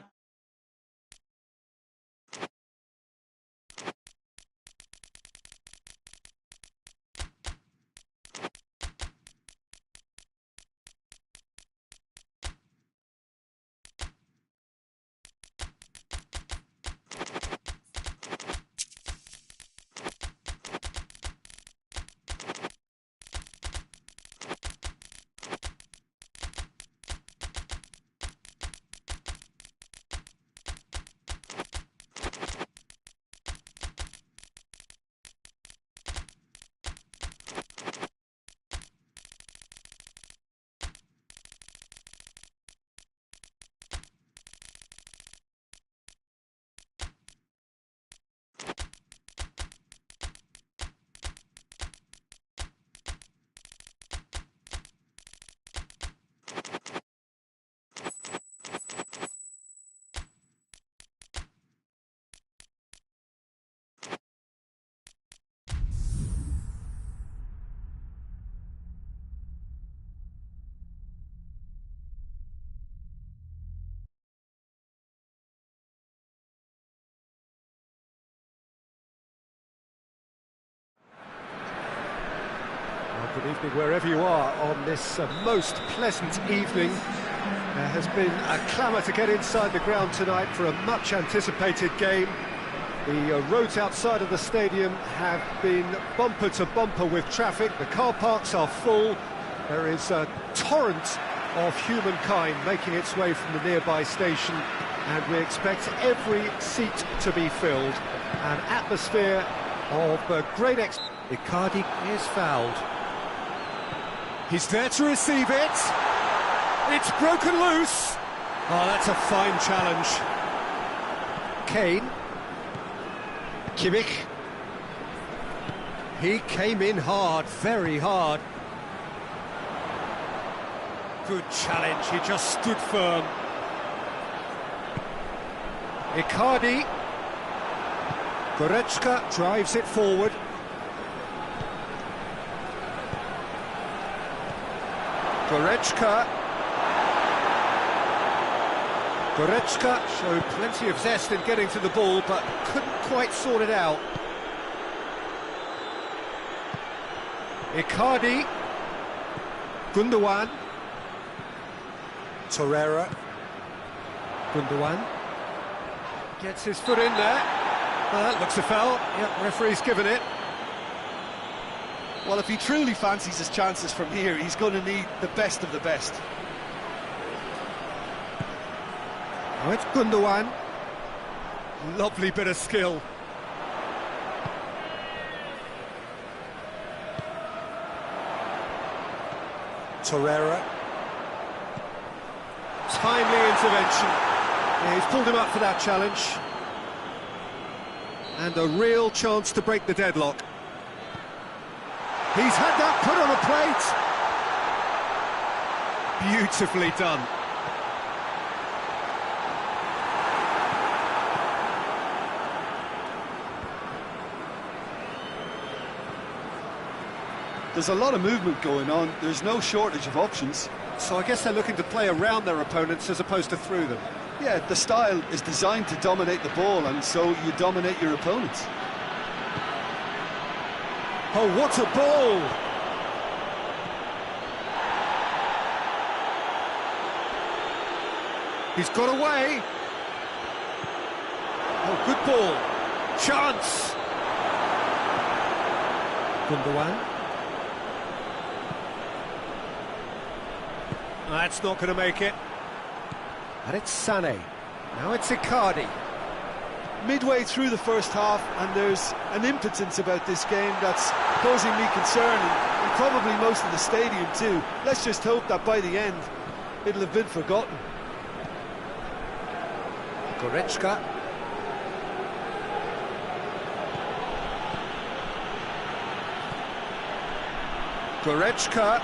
Good evening wherever you are on this most pleasant evening. There has been a clamour to get inside the ground tonight for a much anticipated game. The roads outside of the stadium have been bumper to bumper with traffic. The car parks are full. There is a torrent of humankind making its way from the nearby station, and we expect every seat to be filled. An atmosphere of great Icardi is fouled. He's there to receive it. It's broken loose. Oh, that's a fine challenge. Kane. Kimmich. He came in hard, very hard. Good challenge, he just stood firm. Icardi. Goretzka drives it forward. Goretzka showed plenty of zest in getting to the ball, but couldn't quite sort it out. Icardi. Gundogan. Torreira. Gundogan. Gets his foot in there. That looks a foul. Yep, referee's given it. Well, if he truly fancies his chances from here, he's going to need the best of the best. Now it's Gundogan. Lovely bit of skill. Torreira. Timely intervention. Yeah, he's pulled him up for that challenge. And a real chance to break the deadlock. He's had that put on a plate. Beautifully done. There's a lot of movement going on. There's no shortage of options. So I guess they're looking to play around their opponents as opposed to through them. Yeah, the style is designed to dominate the ball, and so you dominate your opponents. Oh, what a ball! He's got away. Oh, good ball. Chance. Gundogan. That's not going to make it. And it's Sané. Now it's Icardi. Midway through the first half, and there's an impotence about this game that's causing me concern, and probably most of the stadium too. Let's just hope that by the end, it'll have been forgotten. Goretzka. Goretzka.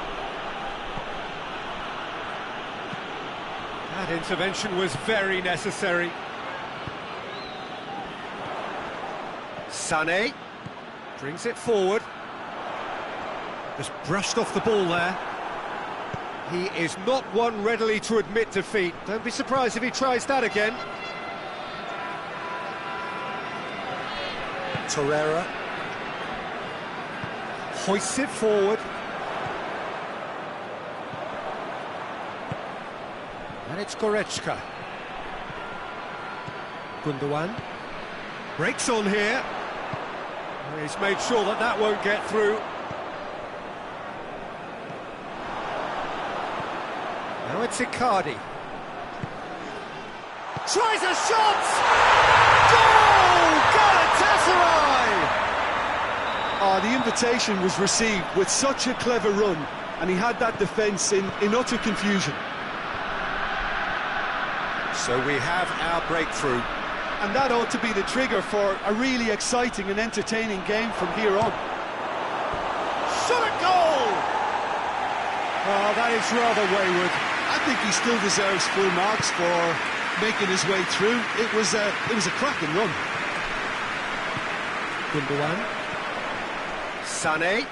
That intervention was very necessary. Sané brings it forward. Just brushed off the ball there. He is not one readily to admit defeat. Don't be surprised if he tries that again. Torreira hoists it forward. And it's Goretzka. Gundogan breaks on here. He's made sure that that won't get through. Now it's Icardi. Tries a shot! Goal! Galatasaray! Oh, the invitation was received with such a clever run, and he had that defence in utter confusion. So we have our breakthrough. And that ought to be the trigger for a really exciting and entertaining game from here on. Shot at goal! Oh, that is rather wayward. I think he still deserves full marks for making his way through. It was a cracking run. Gundogan. Sané.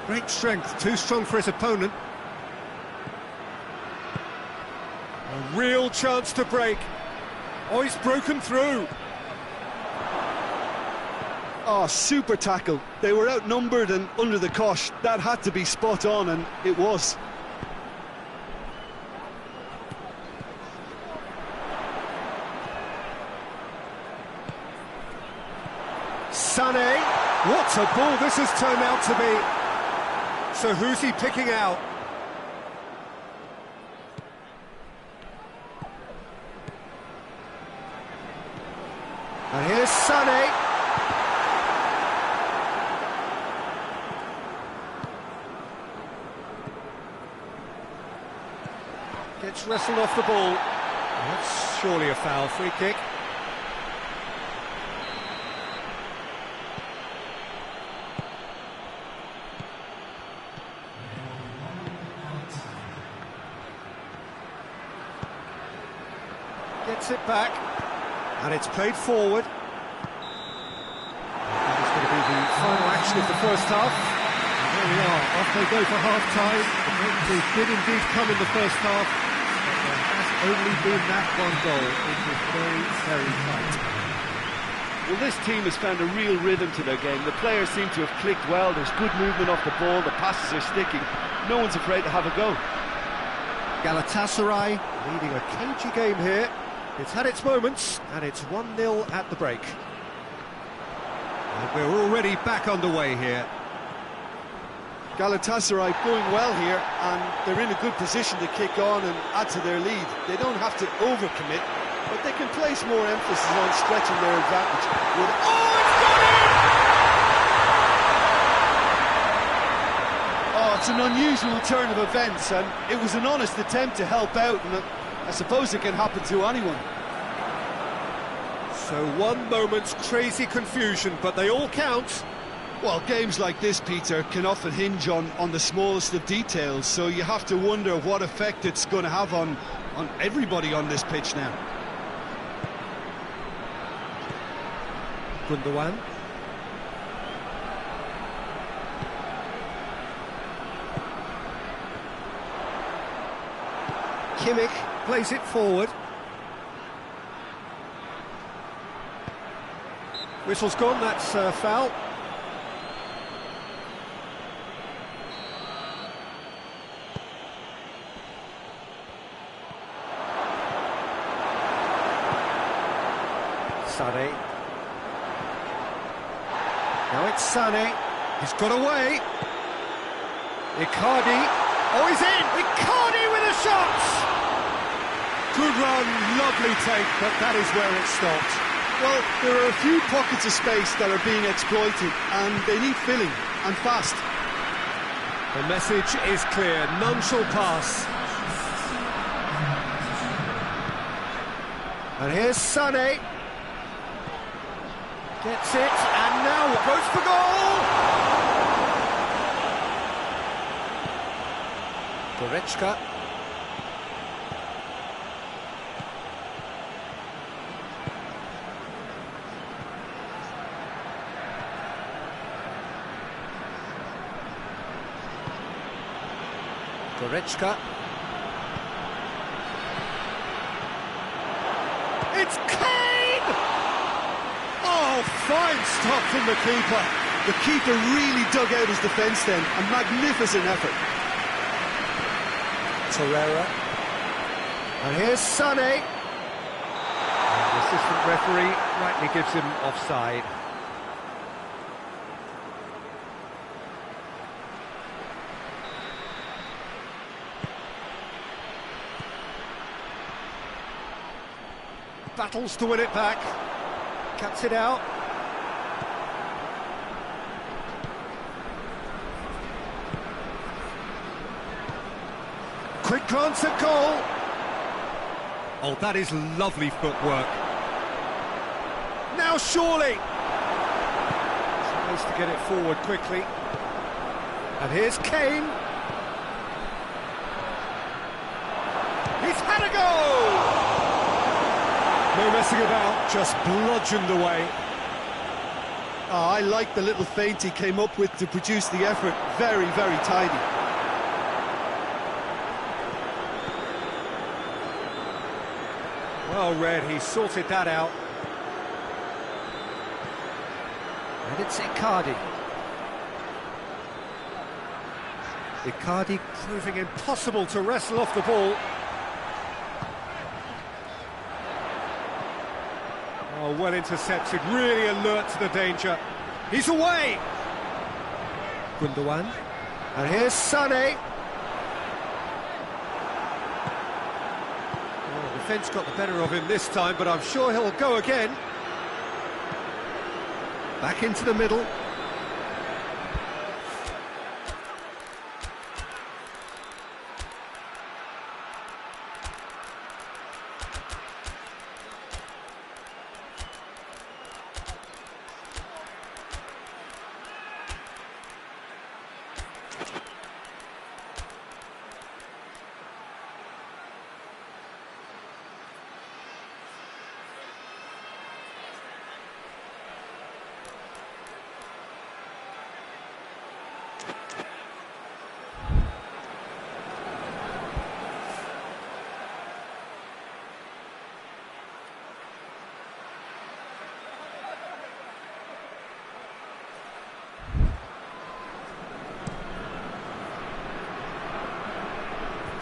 Great strength, too strong for his opponent. A real chance to break. Oh, he's broken through. Oh, super tackle. They were outnumbered and under the cosh. That had to be spot on, and it was. Sané. What a ball this has turned out to be. So who's he picking out? And here's Sané. Gets wrestled off the ball. That's surely a foul. Free kick. Gets it back, and it's played forward. That is going to be the final action of the first half. And there we are, off they go for half-time. The breakthrough did indeed come in the first half. only been that one goal. It was very, very tight. Well, this team has found a real rhythm to their game. The players seem to have clicked well. There's good movement off the ball. The passes are sticking. No one's afraid to have a go. Galatasaray leading a cagey game here. It's had its moments, and it's 1-0 at the break. And we're already back underway here. Galatasaray going well here, and they're in a good position to kick on and add to their lead. They don't have to overcommit, but they can place more emphasis on stretching their advantage. Oh, it's an unusual turn of events, and it was an honest attempt to help out, and I suppose it can happen to anyone. So one moment's crazy confusion, but they all count. Well, games like this, Peter, can often hinge on the smallest of details, so you have to wonder what effect it's going to have on everybody on this pitch now. Gundogan. Kimmich plays it forward. Whistle's gone, that's foul. Sané. Now it's Sané. He's got away. Icardi. Oh, he's in! Icardi with a shot! Good run, lovely take, but that is where it stopped. Well, there are a few pockets of space that are being exploited, and they need filling, and fast. The message is clear, none shall pass. And here's Sané. Gets it, and now goes for goal! Goretzka. Goretzka. It's Kane! Oh, fine stop from the keeper. The keeper really dug out his defence then, a magnificent effort. Torreira. And here's Sané. And the assistant referee rightly gives him offside. Battles to win it back. Cuts it out. Quick glance at goal. Oh, that is lovely footwork. Now surely. Tries to get it forward quickly. And here's Kane. He's had a goal! No messing about, just bludgeoned away. Oh, I like the little feint he came up with to produce the effort. Very, very tidy. Well read, he sorted that out. And it's Icardi. Icardi proving impossible to wrestle off the ball. Oh, well intercepted, really alert to the danger. He's away! Gundogan. And here's Sané. Oh, the defence got the better of him this time, but I'm sure he'll go again. Back into the middle.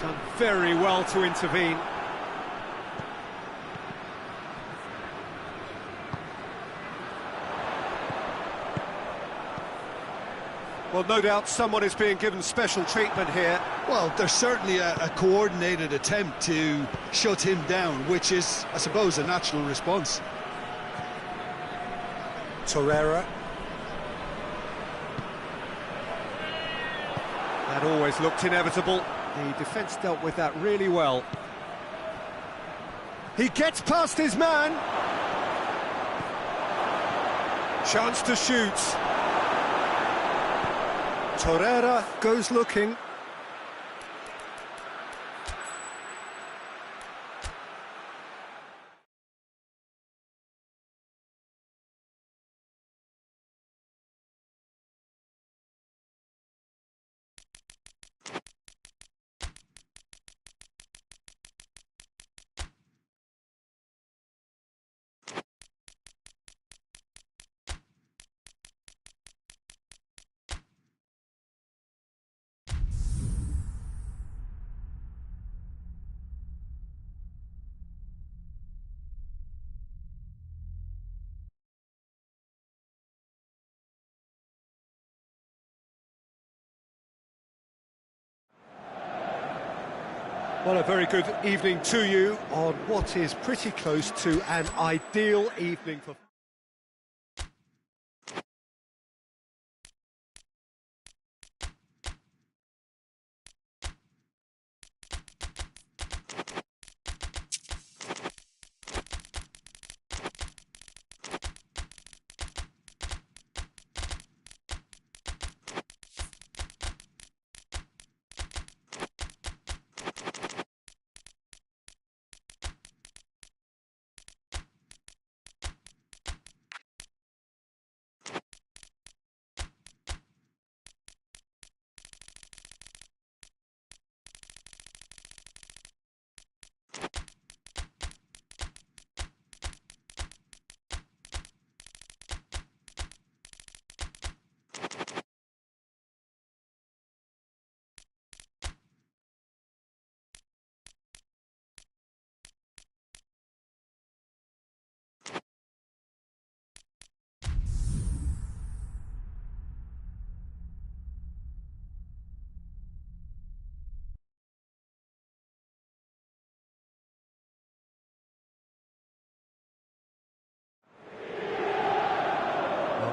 Done very well to intervene. Well, no doubt someone is being given special treatment here. Well, there's certainly a coordinated attempt to shut him down, which is, I suppose, a natural response. Torreira. That always looked inevitable. The defence dealt with that really well. He gets past his man. Chance to shoot. Torreira goes looking. Well, a very good evening to you on what is pretty close to an ideal evening for...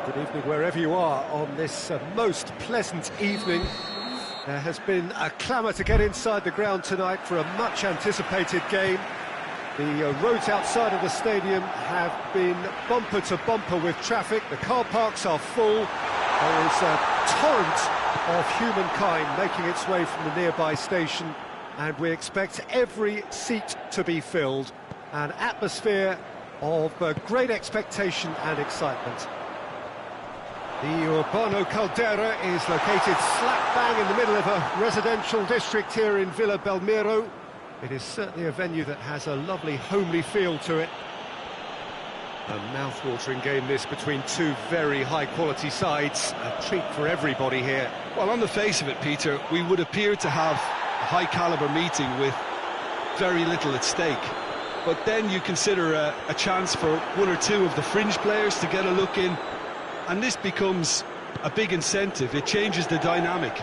Good evening wherever you are on this most pleasant evening. There has been a clamour to get inside the ground tonight for a much anticipated game. The roads outside of the stadium have been bumper to bumper with traffic. The car parks are full. There is a torrent of humankind making its way from the nearby station, and we expect every seat to be filled. An atmosphere of great expectation and excitement. The Urbano Caldera is located slap bang in the middle of a residential district here in Villa Belmiro. It is certainly a venue that has a lovely homely feel to it. A mouth-watering game this between two very high-quality sides. A treat for everybody here. Well, on the face of it, Peter, we would appear to have a high-caliber meeting with very little at stake. But then you consider a chance for one or two of the fringe players to get a look in, and this becomes a big incentive. It changes the dynamic.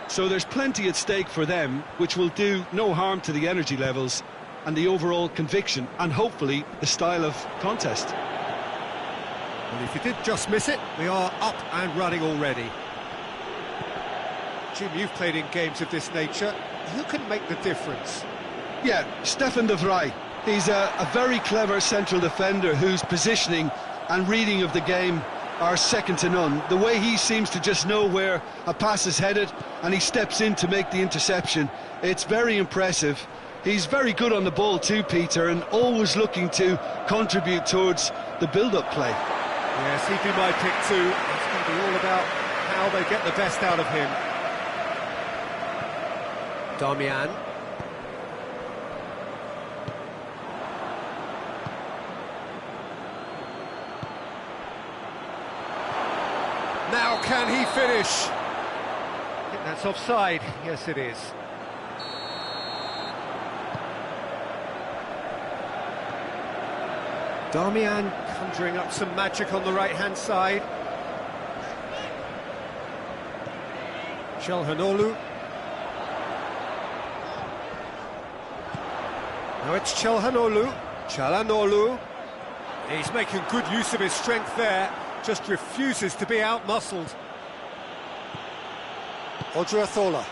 So there's plenty at stake for them, which will do no harm to the energy levels and the overall conviction, and hopefully the style of contest. Well, if you did just miss it, we are up and running already. Jim, you've played in games of this nature. Who can make the difference? Yeah, Stefan de Vrij. He's a very clever central defender whose positioning and reading of the game are second to none. The way he seems to just know where a pass is headed, and he steps in to make the interception. It's very impressive. He's very good on the ball too, Peter, and always looking to contribute towards the build-up play. Yes, he'd be my pick too. It's going to be all about how they get the best out of him. Damian. Now can he finish? I think that's offside. Yes, it is. Darmian conjuring up some magic on the right-hand side. Çalhanoğlu. Now it's Çalhanoğlu. He's making good use of his strength there, just refuses to be out-muscled. Odriozola.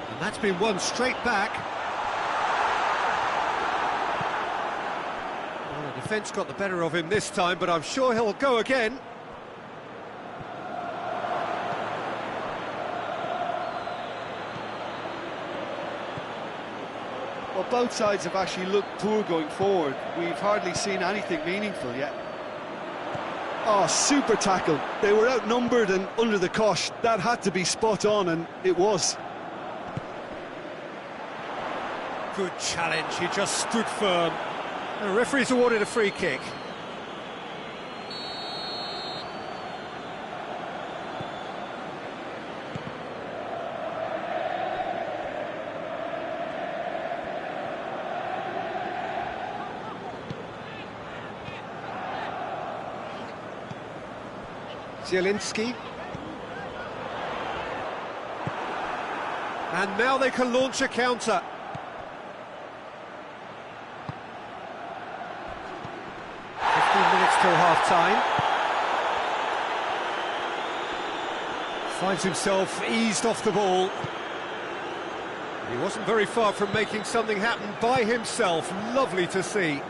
And that's been won straight back. Well, the defence got the better of him this time, but I'm sure he'll go again. Well, both sides have actually looked poor going forward. We've hardly seen anything meaningful yet. Oh, super tackle. They were outnumbered and under the cosh. That had to be spot on, and it was. Good challenge, he just stood firm. The referee's awarded a free kick. Zielinski. And now they can launch a counter. Till half-time. Finds himself eased off the ball. He wasn't very far from making something happen by himself. Lovely to see.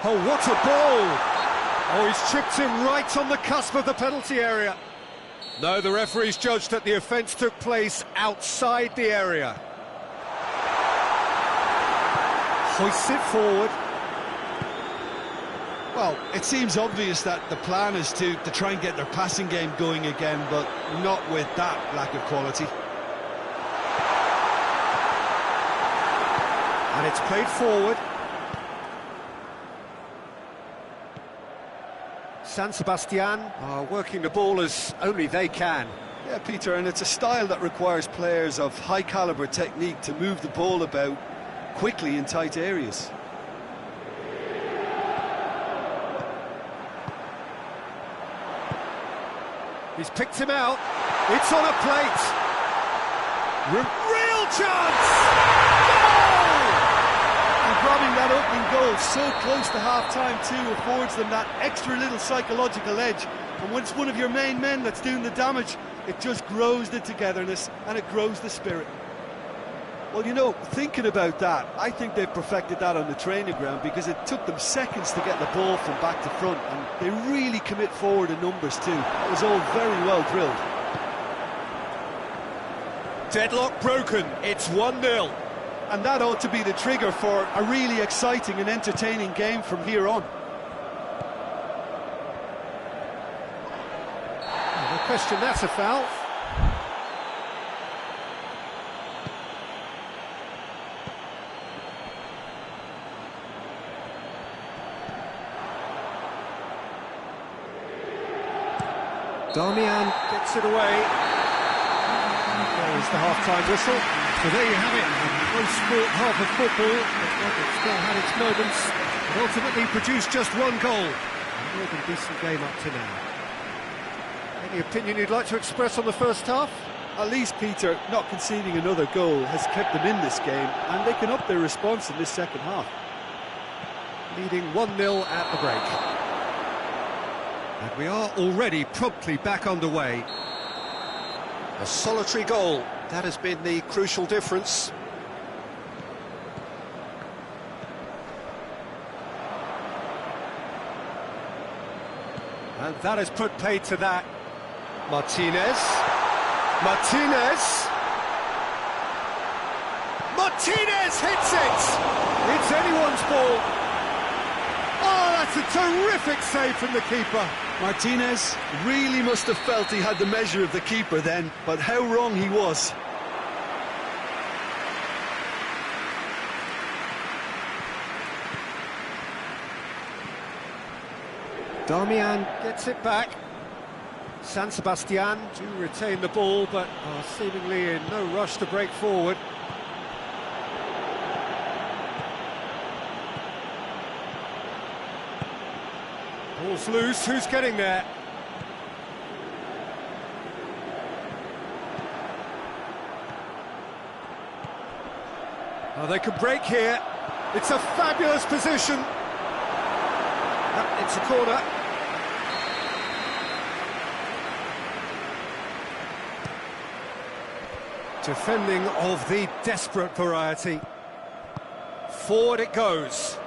Oh, what a ball! Oh, he's chipped him right on the cusp of the penalty area. No, the referee's judged that the offence took place outside the area. Hoists it forward. Well, it seems obvious that the plan is to try and get their passing game going again, but not with that lack of quality. And it's played forward. San Sebastian are working the ball as only they can. Yeah, Peter, and it's a style that requires players of high-caliber technique to move the ball about quickly in tight areas. He's picked him out. It's on a plate. Real chance! Goal! And grabbing that opening goal so close to half-time too affords them that extra little psychological edge. And when it's one of your main men that's doing the damage, it just grows the togetherness and it grows the spirit. Well, you know, thinking about that, I think they've perfected that on the training ground because it took them seconds to get the ball from back to front, and they really commit forward in numbers too. That was all very well drilled. Deadlock broken, it's 1-0. And that ought to be the trigger for a really exciting and entertaining game from here on. No question, that's a foul. Darmian gets it away. There's the half-time whistle. So there you have it, a close-fought half of football. It still had its moments, but ultimately produced just one goal. A more than decent game up to now. Any opinion you'd like to express on the first half? At least, Peter, not conceding another goal has kept them in this game, and they can up their response in this second half. Leading 1-0 at the break. And we are already promptly back underway. A solitary goal, that has been the crucial difference. And that has put paid to that. Martinez. Martinez hits it! It's anyone's ball. Oh, that's a terrific save from the keeper. Martinez really must have felt he had the measure of the keeper then, but how wrong he was. Darmian gets it back. San Sebastian do retain the ball, but are seemingly in no rush to break forward. Ball's loose, who's getting there? Oh, they could break here. It's a fabulous position. It's a corner. Defending of the desperate variety. Forward it goes.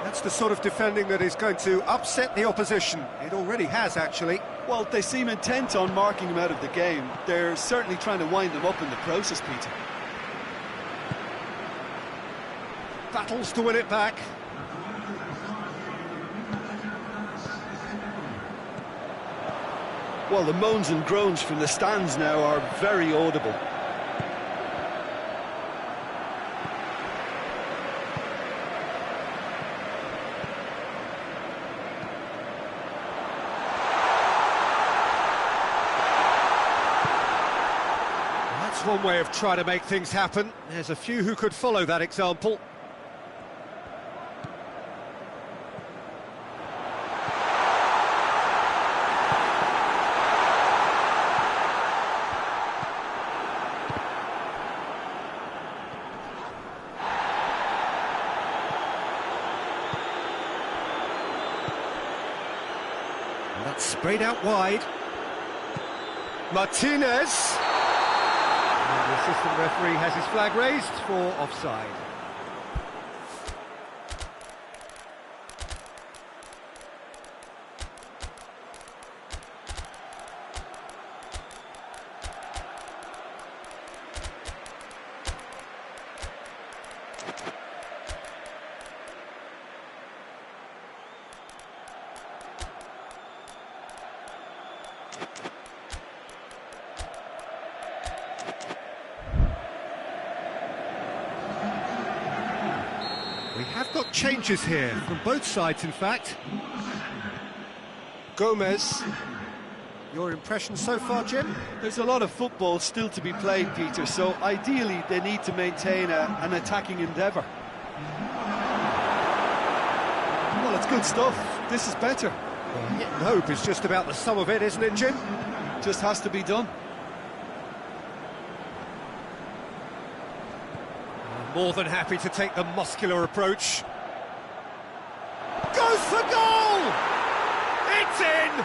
That's the sort of defending that is going to upset the opposition. It already has, actually. Well, they seem intent on marking him out of the game. They're certainly trying to wind him up in the process, Peter. Battles to win it back. Well, the moans and groans from the stands now are very audible. That's one way of trying to make things happen. There's a few who could follow that example. That's sprayed out wide. Martinez. And the assistant referee has his flag raised for offside. We have got changes here, from both sides in fact. Gomez, your impression so far, Jim? There's a lot of football still to be played, Peter, so ideally they need to maintain an attacking endeavour. Well, it's good stuff. This is better. Well, hitting hope is just about the sum of it, isn't it, Jim? Just has to be done. More than happy to take the muscular approach. Goes for goal! It's in!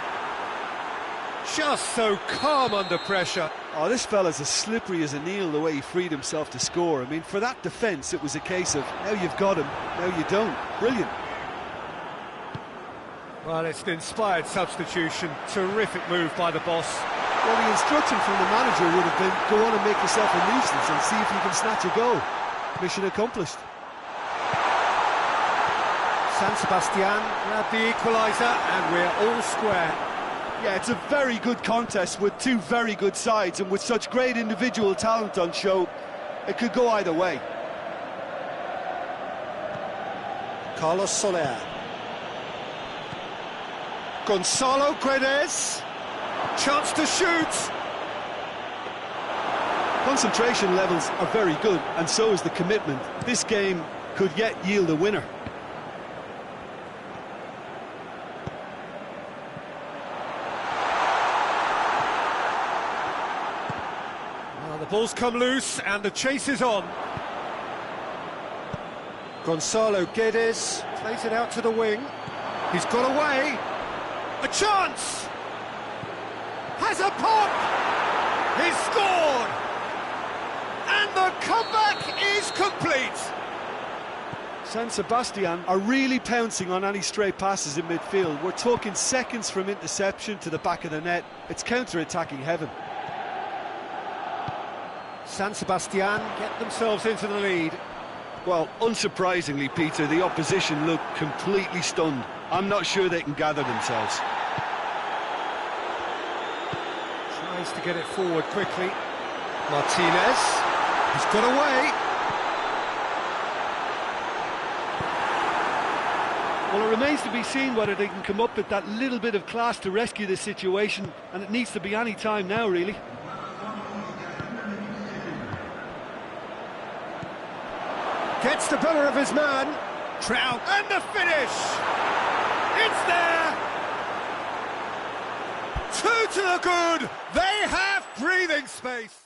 Just so calm under pressure. Oh, this fella's as slippery as an eel the way he freed himself to score. I mean, for that defence, it was a case of, now you've got him, now you don't. Brilliant. Well, it's an inspired substitution. Terrific move by the boss. Well, the instruction from the manager would have been, go on and make yourself a nuisance and see if you can snatch a goal. Mission accomplished. San Sebastian grabbed the equaliser and we're all square. Yeah, it's a very good contest with two very good sides, and with such great individual talent on show, it could go either way. Carlos Soler. Gonzalo Guedes. Chance to shoot. Concentration levels are very good, and so is the commitment. This game could yet yield a winner. Well, the ball's come loose and the chase is on. Gonzalo Guedes plays it out to the wing. He's got away. A chance! Has a pop! He's scored! And the comeback is complete! San Sebastian are really pouncing on any stray passes in midfield. We're talking seconds from interception to the back of the net. It's counter-attacking heaven. San Sebastian get themselves into the lead. Well, unsurprisingly, Peter, the opposition look completely stunned. I'm not sure they can gather themselves. Tries to get it forward quickly. Martinez has got away. Well, it remains to be seen whether they can come up with that little bit of class to rescue this situation, and it needs to be any time now, really. Gets the better of his man. Trout. And the finish! It's there! Two to the good! They have breathing space!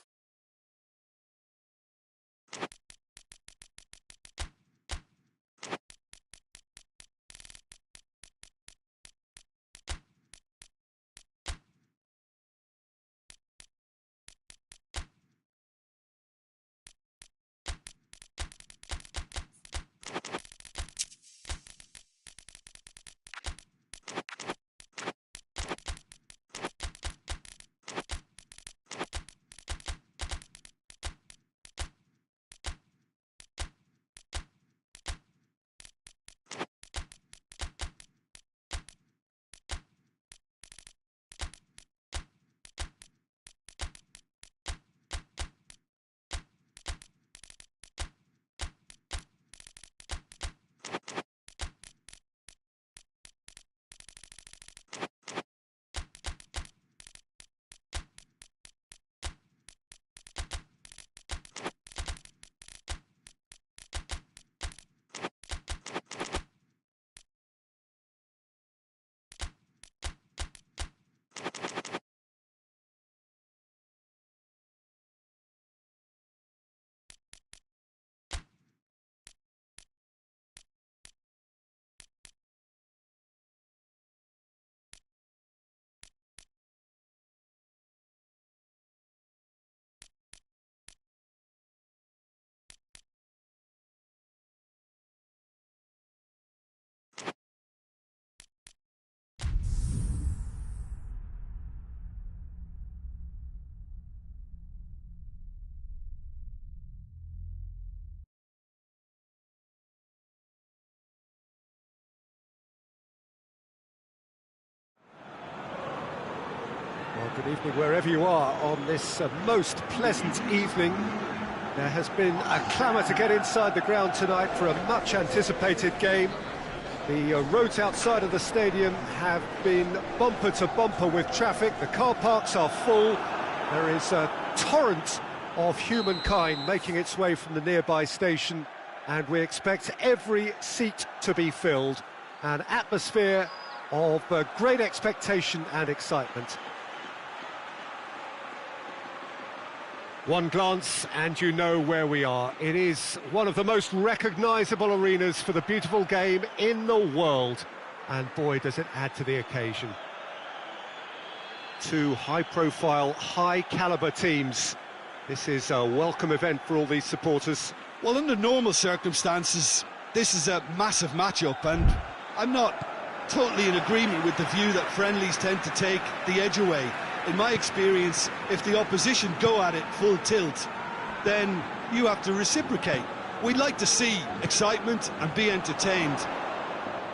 Well, good evening wherever you are on this most pleasant evening. There has been a clamour to get inside the ground tonight for a much-anticipated game. The roads outside of the stadium have been bumper to bumper with traffic. The car parks are full. There is a torrent of humankind making its way from the nearby station, and we expect every seat to be filled. An atmosphere of great expectation and excitement. One glance and you know where we are. It is one of the most recognisable arenas for the beautiful game in the world. And boy, does it add to the occasion. Two high-profile, high-caliber teams. This is a welcome event for all these supporters. Well, under normal circumstances, this is a massive matchup, and I'm not totally in agreement with the view that friendlies tend to take the edge away. In my experience, if the opposition go at it full tilt, then you have to reciprocate. We'd like to see excitement and be entertained,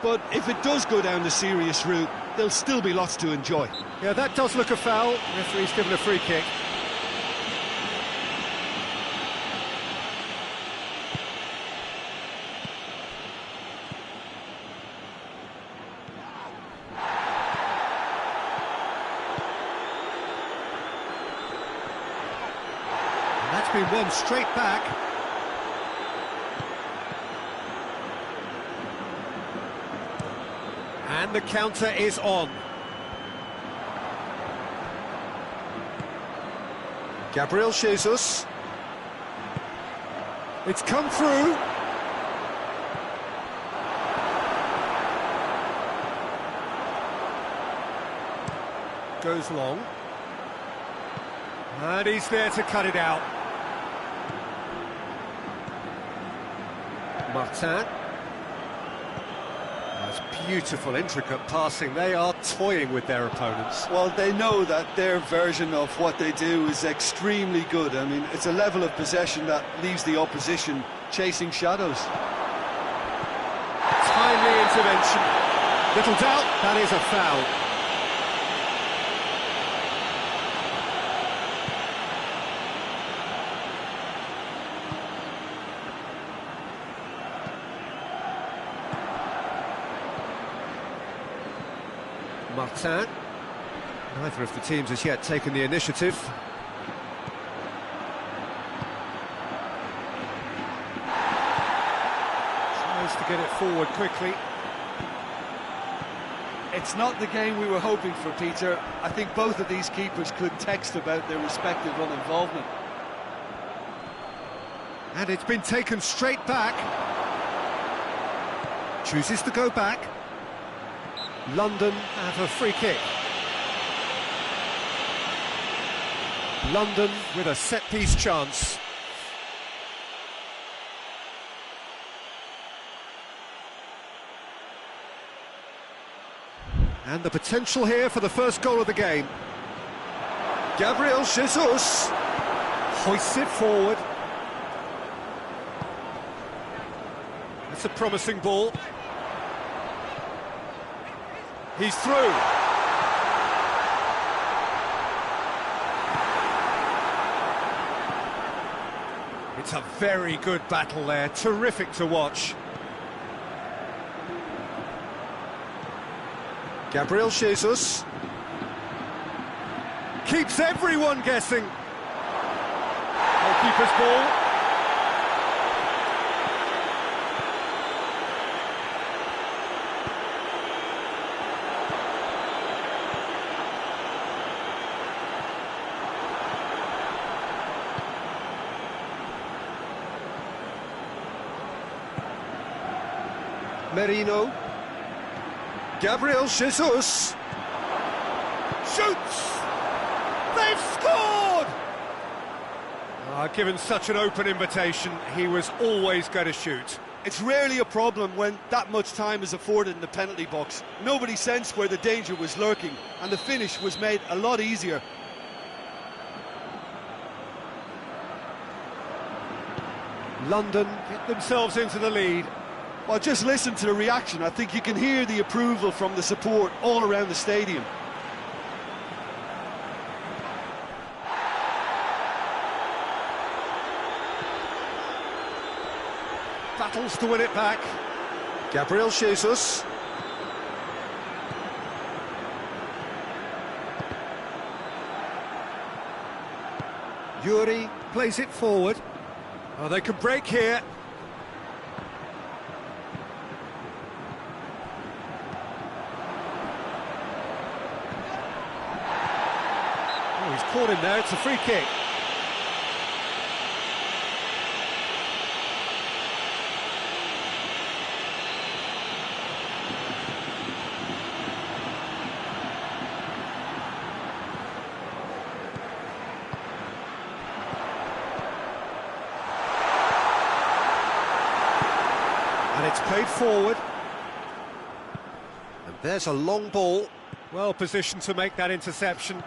but if it does go down the serious route, there'll still be lots to enjoy. Yeah, that does look a foul. Referee's given a free kick. That's been won straight back. And the counter is on. Gabriel Jesus. It's come through. Goes long. And he's there to cut it out. Martin. That's beautiful, intricate passing. They are toying with their opponents. Well, they know that their version of what they do is extremely good. I mean, it's a level of possession that leaves the opposition chasing shadows. Timely intervention. Little doubt, that is a foul. Martin. Neither of the teams has yet taken the initiative. Tries to get it forward quickly. It's not the game we were hoping for, Peter. I think both of these keepers could text about their respective run involvement. And it's been taken straight back. Chooses to go back. London have a free kick. London with a set-piece chance. And the potential here for the first goal of the game. Gabriel Jesus hoists it forward. It's a promising ball. He's through. It's a very good battle there, terrific to watch. Gabriel Jesus keeps everyone guessing. Goalkeeper's ball. Merino. Gabriel Jesus shoots! They've scored! Given such an open invitation, he was always going to shoot. It's rarely a problem when that much time is afforded in the penalty box. Nobody sensed where the danger was lurking, and the finish was made a lot easier. London get themselves into the lead. Well, just listen to the reaction. I think you can hear the approval from the support all around the stadium. Battles to win it back. Gabriel Jesus. Yuri plays it forward. Oh, they can break here. He's caught him there, it's a free kick. And it's played forward. And there's a long ball. Well positioned to make that interception.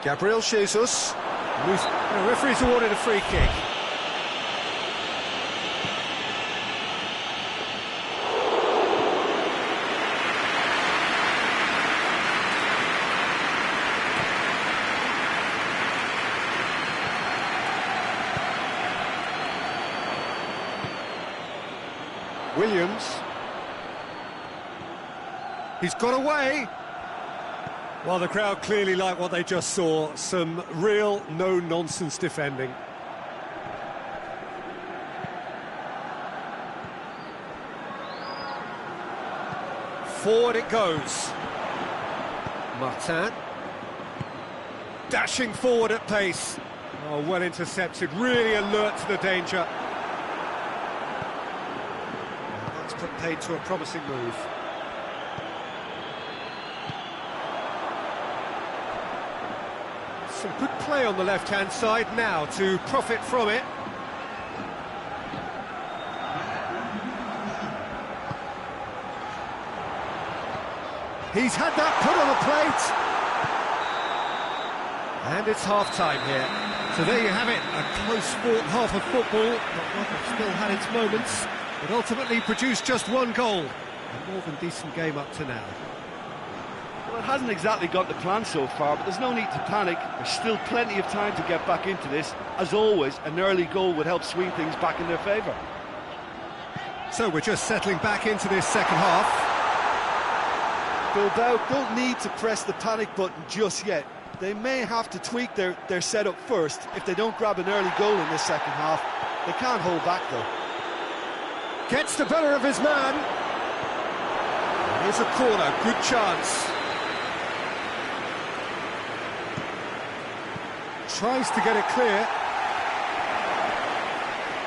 Gabriel Jesus. The referee's awarded a free kick. Williams. He's got away. Well, the crowd clearly like what they just saw. Some real no-nonsense defending. Forward it goes. Martin. Dashing forward at pace. Oh, well intercepted, really alert to the danger. That's put paid to a promising move. Some good play on the left-hand side now to profit from it. He's had that put on a plate. And it's half-time here. So there you have it, a close-fought half of football, but one that still had its moments. It ultimately produced just one goal. A more than decent game up to now. Well, it hasn't exactly got the plan so far, but there's no need to panic. There's still plenty of time to get back into this. As always, an early goal would help swing things back in their favour. So we're just settling back into this second half. Bilbao don't need to press the panic button just yet. They may have to tweak their setup first if they don't grab an early goal in this second half. They can't hold back though. Gets the better of his man. Here's a corner, good chance. Tries to get it clear.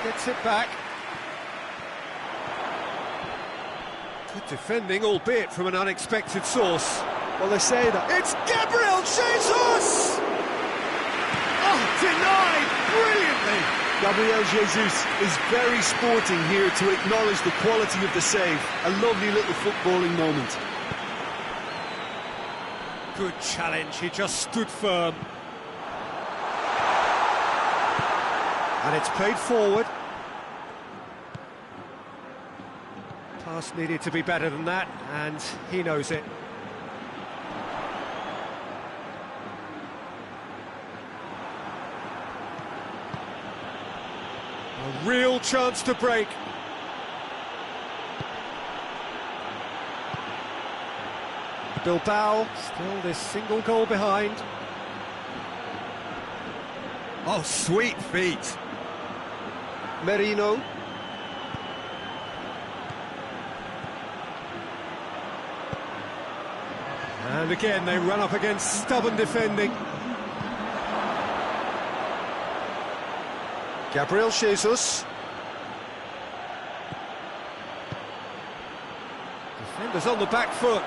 Gets it back. Good defending, albeit from an unexpected source. Well, they say that... It's Gabriel Jesus! Oh, denied brilliantly! Gabriel Jesus is very sporting here to acknowledge the quality of the save. A lovely little footballing moment. Good challenge, he just stood firm. And it's played forward. Pass needed to be better than that, and he knows it. A real chance to break. Bilbao still this single goal behind. Oh, sweet feet. Merino. And again they run up against stubborn defending. Gabriel Jesus. Defender's on the back foot.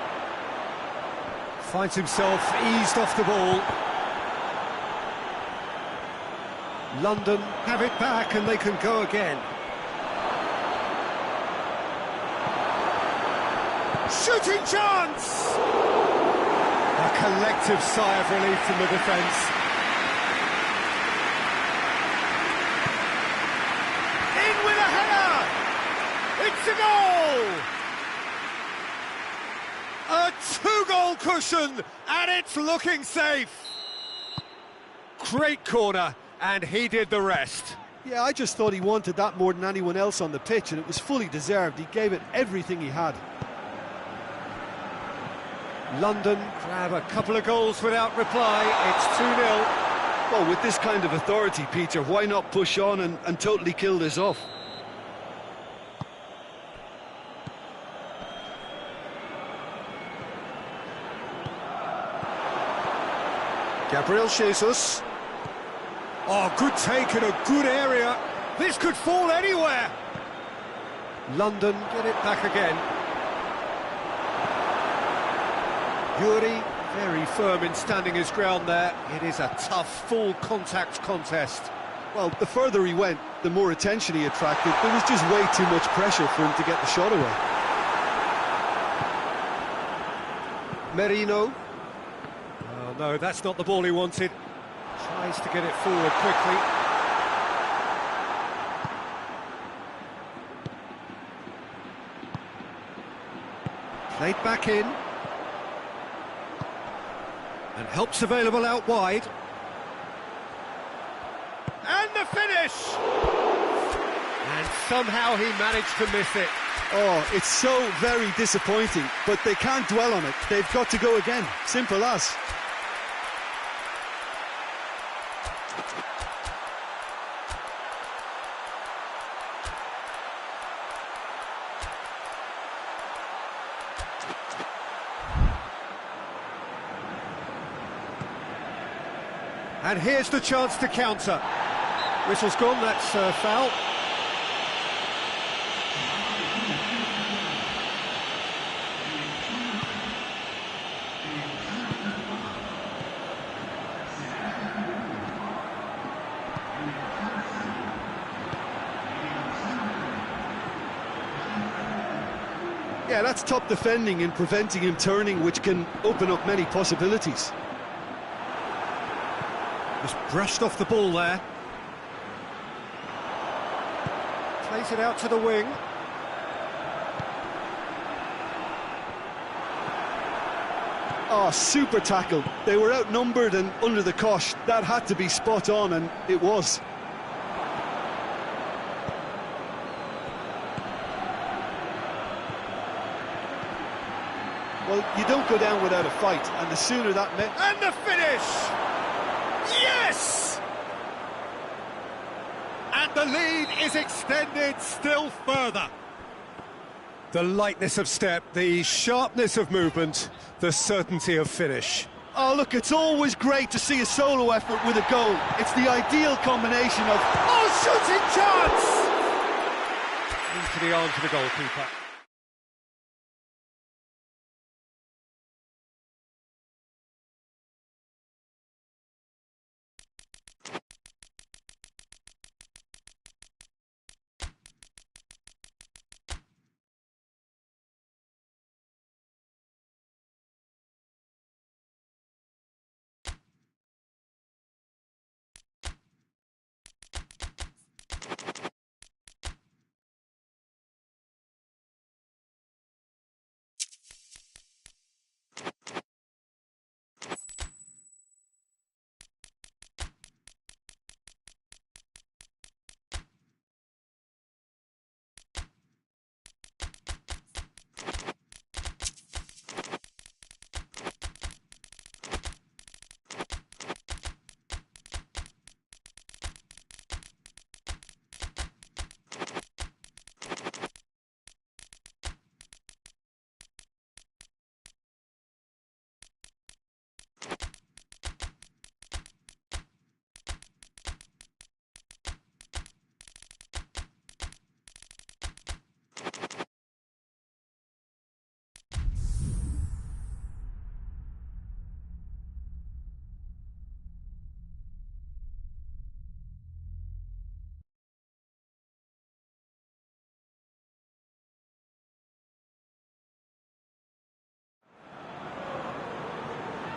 Finds himself eased off the ball. London have it back and they can go again. Shooting chance! A collective sigh of relief from the defence. In with a header! It's a goal! A two-goal cushion, and it's looking safe. Great corner, and he did the rest. Yeah, I just thought he wanted that more than anyone else on the pitch, and it was fully deserved. He gave it everything he had. London grab a couple of goals without reply. It's 2-0. Well, with this kind of authority, Peter, why not push on and totally kill this off? Gabriel Jesus. Oh, good take in a good area. This could fall anywhere. London get it back again. Yuri, very firm in standing his ground there. It is a tough, full-contact contest. Well, the further he went, the more attention he attracted. There was just way too much pressure for him to get the shot away. Merino. Oh, no, that's not the ball he wanted. Tries to get it forward quickly. Played back in. And help's available out wide. And the finish! And somehow he managed to miss it. Oh, it's so very disappointing, but they can't dwell on it. They've got to go again. Simple as. And here's the chance to counter. Whistle's gone, that's foul. Yeah, that's top defending and preventing him turning, which can open up many possibilities. Just brushed off the ball there. Plays it out to the wing. Oh, super tackle. They were outnumbered and under the cosh. That had to be spot on, and it was. Well, you don't go down without a fight, and the sooner that... And the finish! Yes! And the lead is extended still further. The lightness of step, the sharpness of movement, the certainty of finish. Oh, look, it's always great to see a solo effort with a goal. It's the ideal combination of... Oh, shooting chance! Into the arms of the goalkeeper.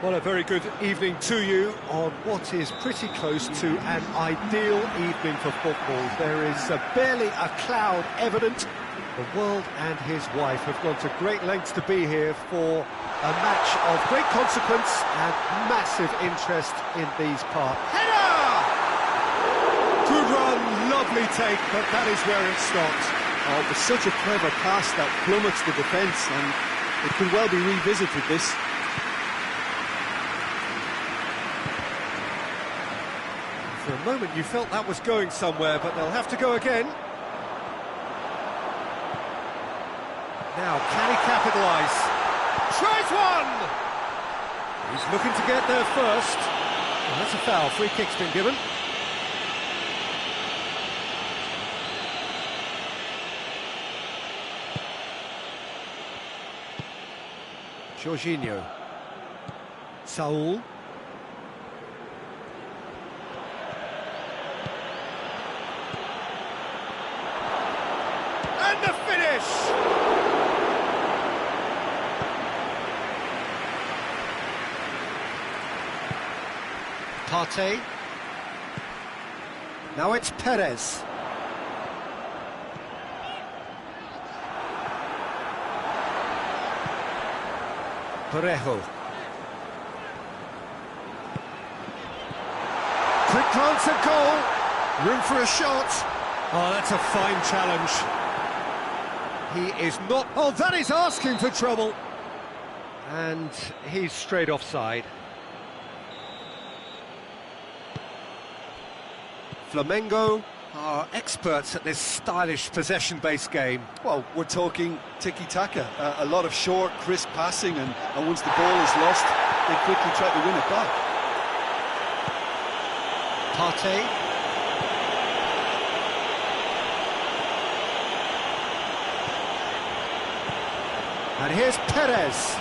Well, a very good evening to you on what is pretty close to an ideal evening for football. There is barely a cloud evident. The world and his wife have gone to great lengths to be here for a match of great consequence and massive interest in these parts. Header! Good run, lovely take, but that is where it stopped. Oh, it was such a clever pass that plummets the defence, and it could well be revisited, this. For a moment you felt that was going somewhere, but they'll have to go again. Now, can he capitalise? Tries one! He's looking to get there first. Well, that's a foul. Free kick's been given. Jorginho. Saul. And the finish! Partey. Now it's Perez. Parejo. Quick glance at goal. Room for a shot. Oh, that's a fine challenge. He is not... Oh, that is asking for trouble. And he's straight offside. Flamengo are experts at this stylish possession-based game. Well, we're talking tiki-taka, a lot of short, crisp passing, and once the ball is lost, they quickly try to win it back. Partey. And here's Perez.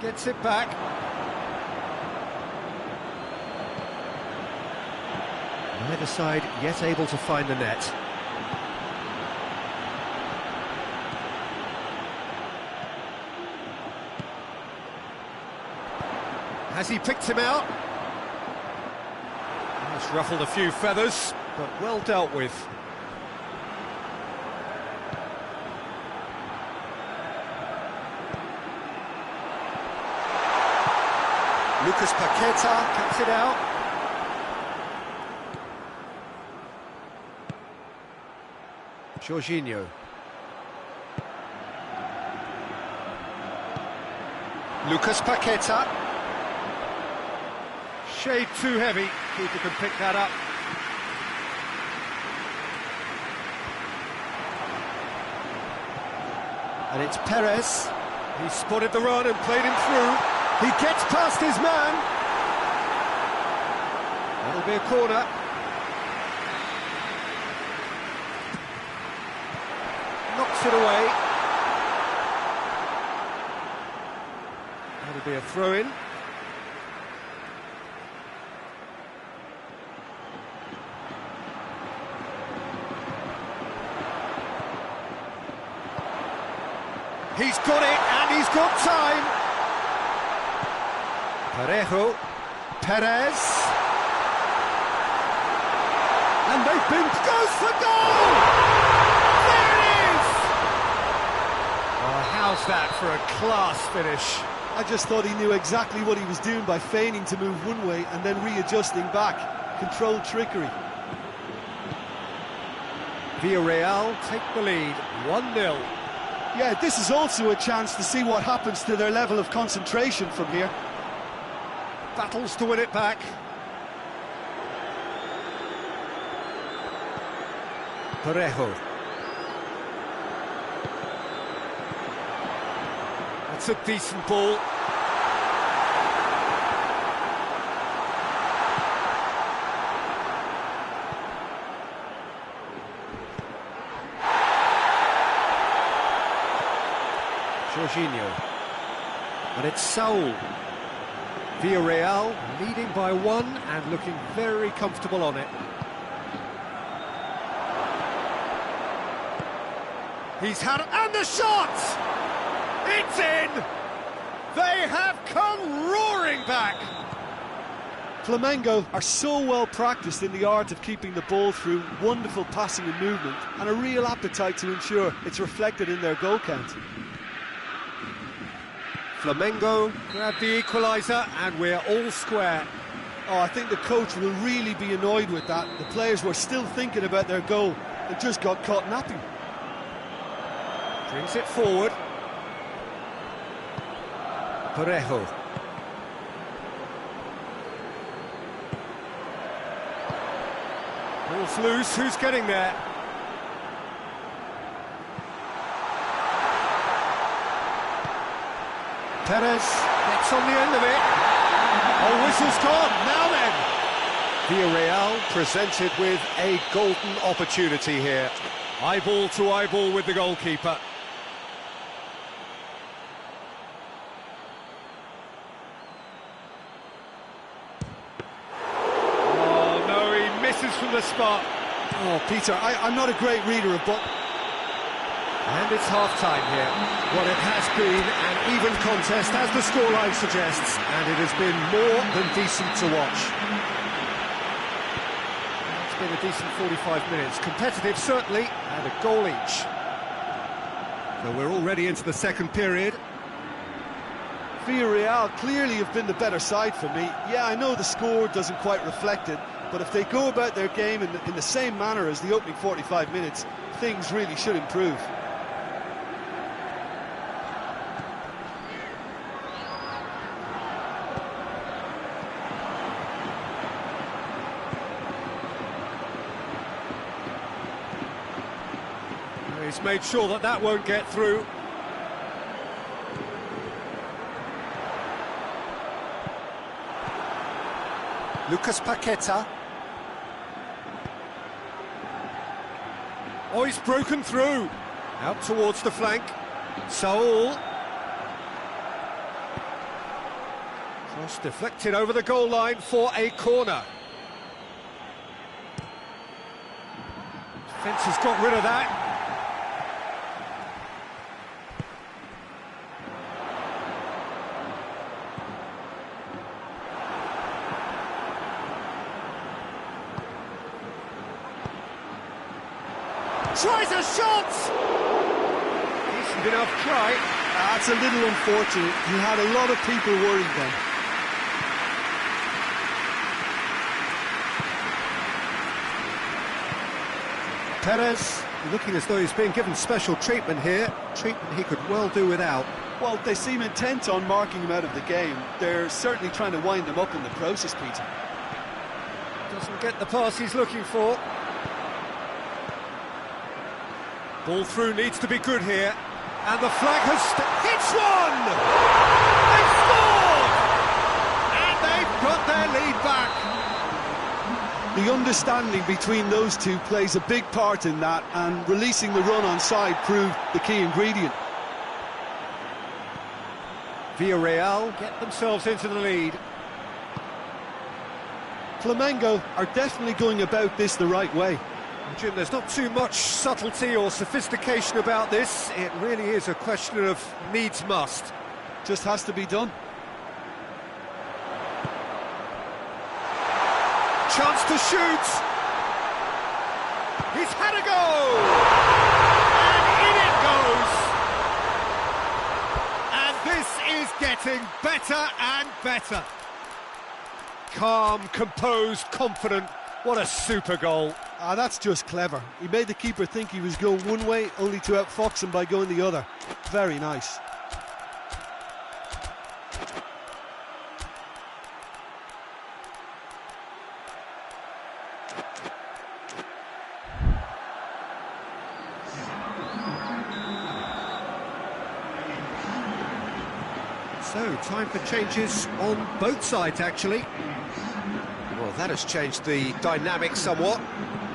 Gets it back. Neither side yet able to find the net. Has he picked him out? It's ruffled a few feathers, but well dealt with. Lucas Paqueta cuts it out. Jorginho. Lucas Paqueta. Shade too heavy. Keeper can pick that up. And it's Perez. He spotted the run and played him through. He gets past his man. That'll be a corner. Knocks it away. That'll be a throw-in. He's got it, and he's got time. Parejo, Perez, and they've been goes for goal. There it is. Oh, how's that for a class finish? I just thought he knew exactly what he was doing by feigning to move one way and then readjusting back. Controlled trickery. Villarreal take the lead, 1-0. Yeah, this is also a chance to see what happens to their level of concentration from here. Battles to win it back. Parejo. That's a decent ball. Jorginho. And it's Saul. Villarreal leading by 1 and looking very comfortable on it. He's had it, and the shot! It's in! They have come roaring back! Flamengo are so well practiced in the art of keeping the ball through, wonderful passing and movement, and a real appetite to ensure it's reflected in their goal count. Flamengo grab the equaliser, and we're all square. Oh, I think the coach will really be annoyed with that. The players were still thinking about their goal and just got caught napping. Brings it forward. Parejo. Ball's loose, who's getting there? Perez gets on the end of it. Oh, whistle's gone, now then! Villarreal presented with a golden opportunity here. Eyeball to eyeball with the goalkeeper. Oh no, he misses from the spot. Oh, Peter, I'm not a great reader of ball. And it's half-time here. What it has been an even contest, as the scoreline suggests, and it has been more than decent to watch. It's been a decent 45 minutes. Competitive, certainly, and a goal each. So we're already into the second period. Villarreal clearly have been the better side for me. Yeah, I know the score doesn't quite reflect it, but if they go about their game in the same manner as the opening 45 minutes, things really should improve. He's made sure that that won't get through. Lucas Paqueta. Oh, he's broken through. Out towards the flank. Saul. Cross deflected over the goal line for a corner. Defence has got rid of that. Tries a shot! Decent enough try. That's a little unfortunate. He had a lot of people worried then. Perez looking as though he's being given special treatment here, treatment he could well do without. Well, they seem intent on marking him out of the game. They're certainly trying to wind him up in the process, Peter. Doesn't get the pass he's looking for. Ball through needs to be good here. And the flag has hits one! They've scored! And they've got their lead back. The understanding between those two plays a big part in that, and releasing the run on side proved the key ingredient. Villarreal get themselves into the lead. Flamengo are definitely going about this the right way. Jim, there's not too much subtlety or sophistication about this. It really is a question of needs must. Just has to be done. Chance to shoot. He's had a go. And in it goes. And this is getting better and better. Calm, composed, confident. What a super goal. That's just clever. He made the keeper think he was going one way, only to outfox him by going the other. Very nice. So, time for changes on both sides, actually. Well, that has changed the dynamic somewhat.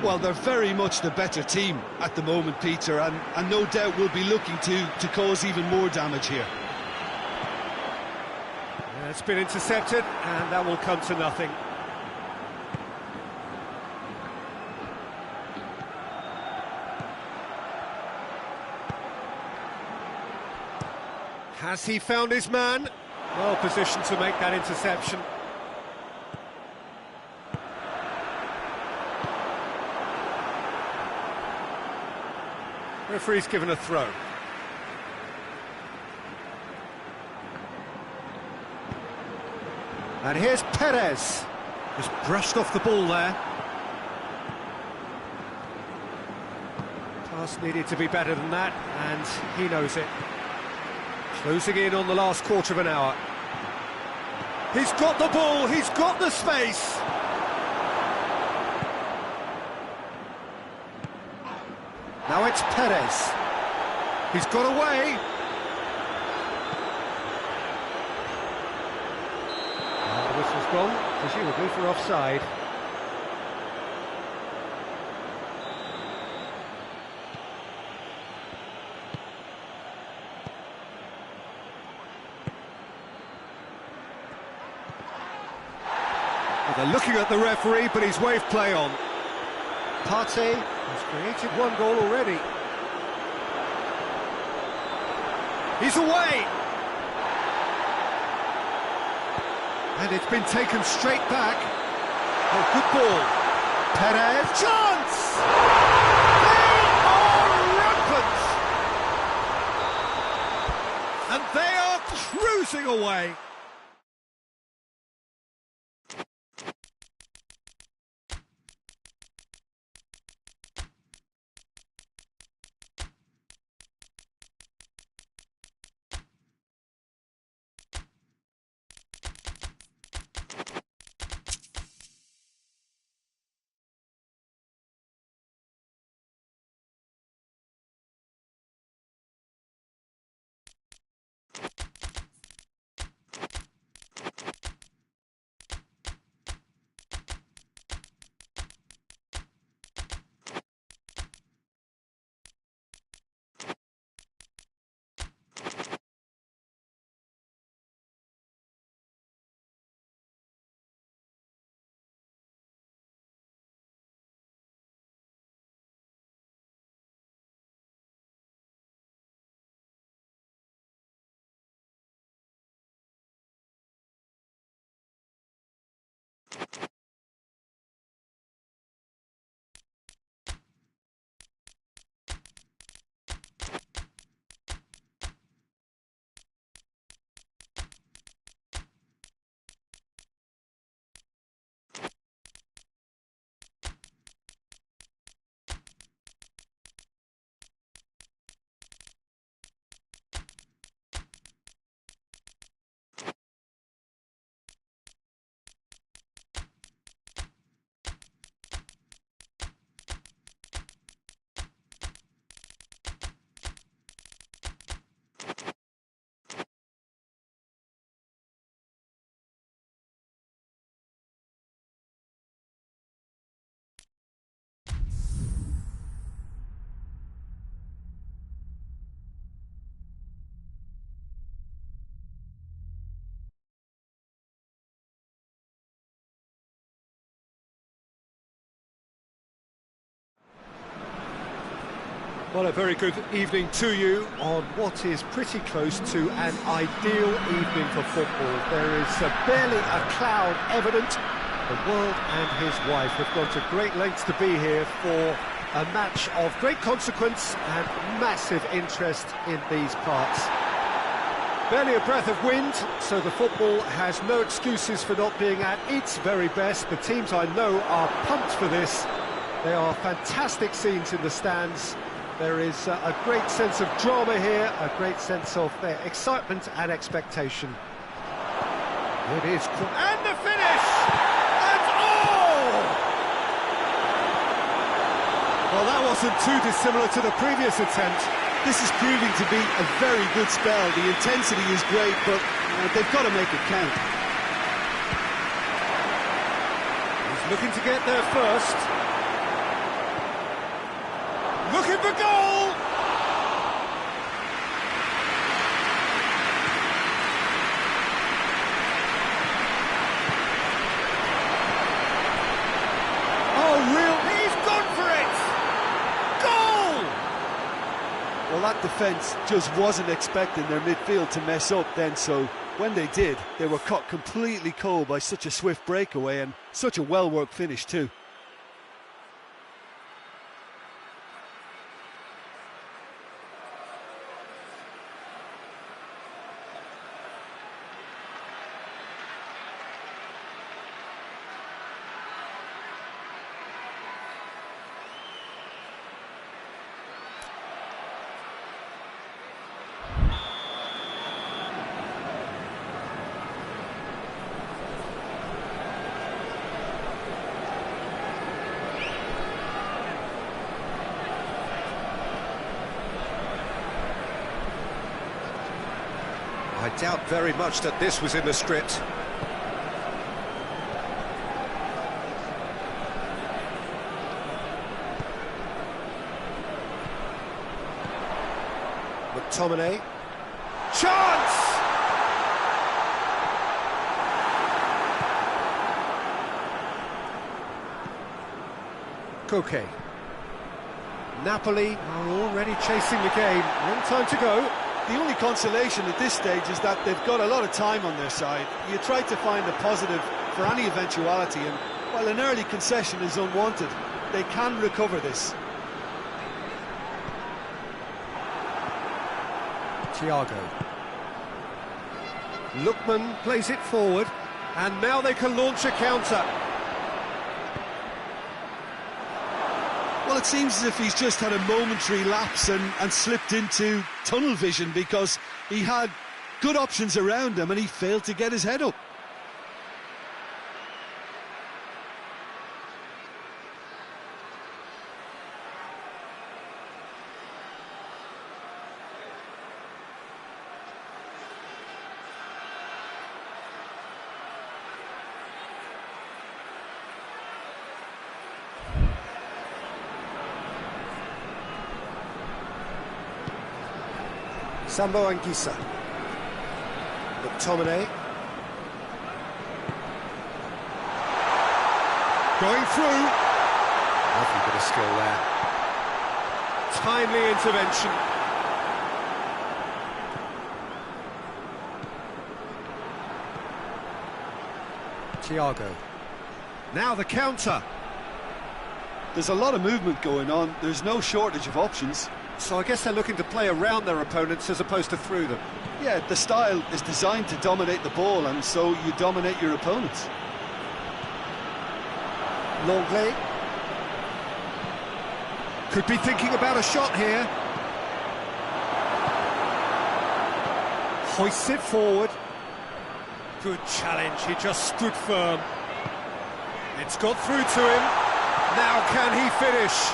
Well, they're very much the better team at the moment, Peter, and no doubt will be looking to cause even more damage here. It's been intercepted, and that will come to nothing. Has he found his man? Well positioned to make that interception. Referee's given a throw. And here's Perez. Just brushed off the ball there. Pass needed to be better than that, and he knows it. Closing in on the last quarter of an hour. He's got the ball, he's got the space. Now it's Perez. He's got away. And the whistle's gone, presumably for offside. Well, they're looking at the referee, but he's waved play on. Partey has created one goal already. He's away! And it's been taken straight back. Oh, good ball. Perez, chance! They are rampant! And they are cruising away. Well, a very good evening to you on what is pretty close to an ideal evening for football. There is barely a cloud evident. The world and his wife have gone to great lengths to be here for a match of great consequence and massive interest in these parts. Barely a breath of wind, so the football has no excuses for not being at its very best. The teams I know are pumped for this. There are fantastic scenes in the stands. There is a great sense of drama here, a great sense of excitement and expectation. It is... And the finish! And oh! Well, that wasn't too dissimilar to the previous attempt. This is proving to be a very good spell. The intensity is great, but they've got to make it count. He's looking to get there first. Looking for goal! Oh, real... He's gone for it! Goal! Well, that defence just wasn't expecting their midfield to mess up then, so when they did, they were caught completely cold by such a swift breakaway and such a well-worked finish too. I doubt very much that this was in the script. McTominay. Chance! Koke. Napoli are already chasing the game. Long time to go. The only consolation at this stage is that they've got a lot of time on their side. You try to find a positive for any eventuality, and while an early concession is unwanted, they can recover this. Thiago. Lookman plays it forward, and now they can launch a counter. Well, it seems as if he's just had a momentary lapse and slipped into tunnel vision, because he had good options around him and he failed to get his head up. Sambo Anguissa. McTominay. Going through. Lovely bit of skill there. Timely intervention. Thiago. Now the counter. There's a lot of movement going on. There's no shortage of options. So I guess they're looking to play around their opponents as opposed to through them. Yeah, the style is designed to dominate the ball, and so you dominate your opponents. Longley. Could be thinking about a shot here. Hoists it forward. Good challenge, he just stood firm. It's got through to him. Now can he finish?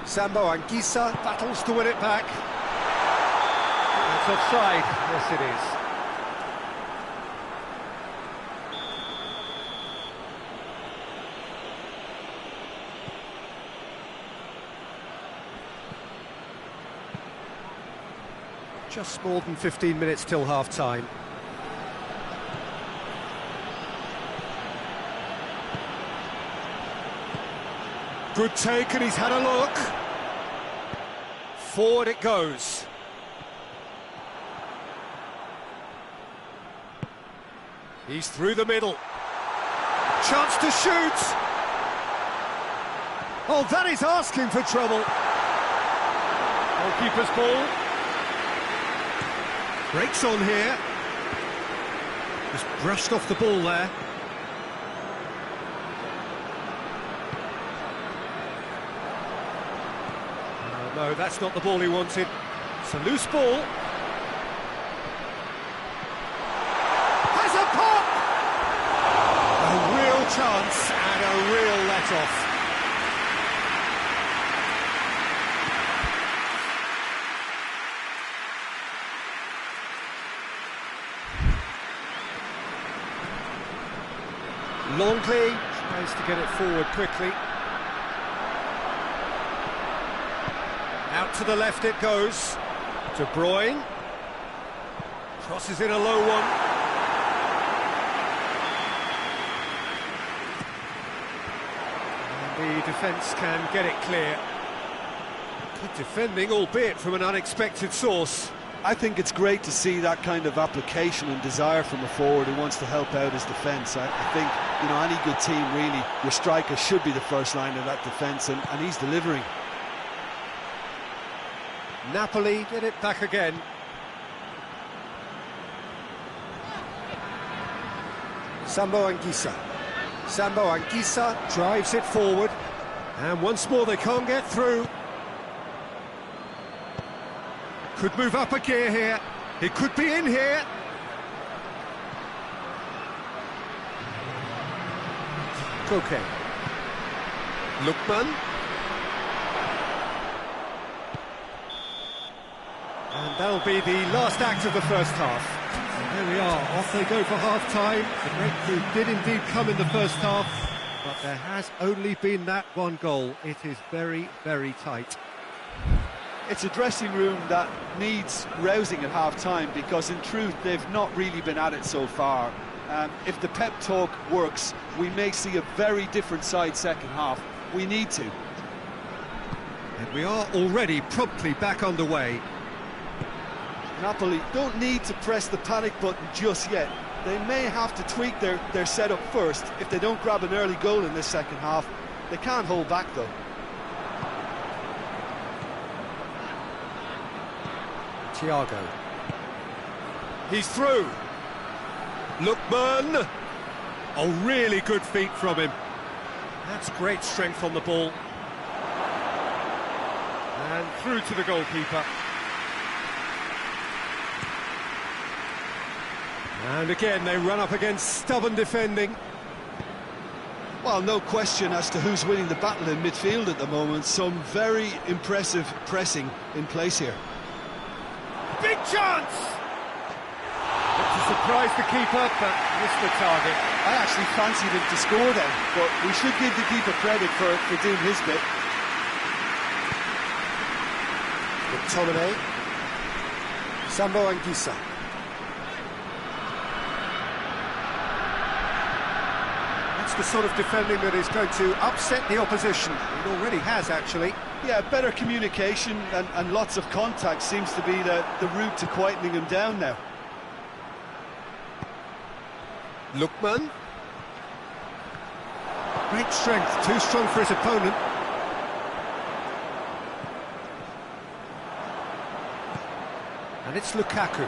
Sambo Anguissa battles to win it back. It's offside. Yes, it is. Just more than 15 minutes till half-time. Good take, and he's had a look. Forward it goes. He's through the middle. Chance to shoot. Oh, that is asking for trouble. Goalkeeper's ball. Breaks on here. Just brushed off the ball there. No, that's not the ball he wanted. It's a loose ball. Has a pop! A real chance and a real let-off. Longley tries to get it forward quickly. Out to the left it goes. De Bruyne. Crosses in a low one. And the defence can get it clear. Good defending, albeit from an unexpected source. I think it's great to see that kind of application and desire from a forward who wants to help out his defence. I think, you know, any good team really, your striker should be the first line of that defence, and he's delivering. Napoli get it back again. Sambo Anguissa. Sambo Anguissa drives it forward. And once more they can't get through. Could move up a gear here. He could be in here. Koke. Lookman. And that'll be the last act of the first half. And there we are, off they go for half-time. The breakthrough did indeed come in the first half, but there has only been that one goal. It is very, very tight. It's a dressing room that needs rousing at half-time, because in truth they've not really been at it so far. If the pep talk works, we may see a very different side second half. We need to. And we are already promptly back underway. Napoli don't need to press the panic button just yet. They may have to tweak their setup first if they don't grab an early goal in this second half. They can't hold back though. Thiago. He's through. Lookman. Oh, really good feet from him. That's great strength on the ball. And through to the goalkeeper. And again, they run up against stubborn defending. Well, no question as to who's winning the battle in midfield at the moment. Some very impressive pressing in place here. Big chance! To surprise the keeper, but missed the target. I actually fancied him to score then, but we should give the keeper credit for doing his bit. McTominay. Sambo Anguissa. That's the sort of defending that is going to upset the opposition. It already has, actually. Yeah, better communication and lots of contact seems to be the route to quietening him down now. Lookman. Great strength, too strong for his opponent. And it's Lukaku.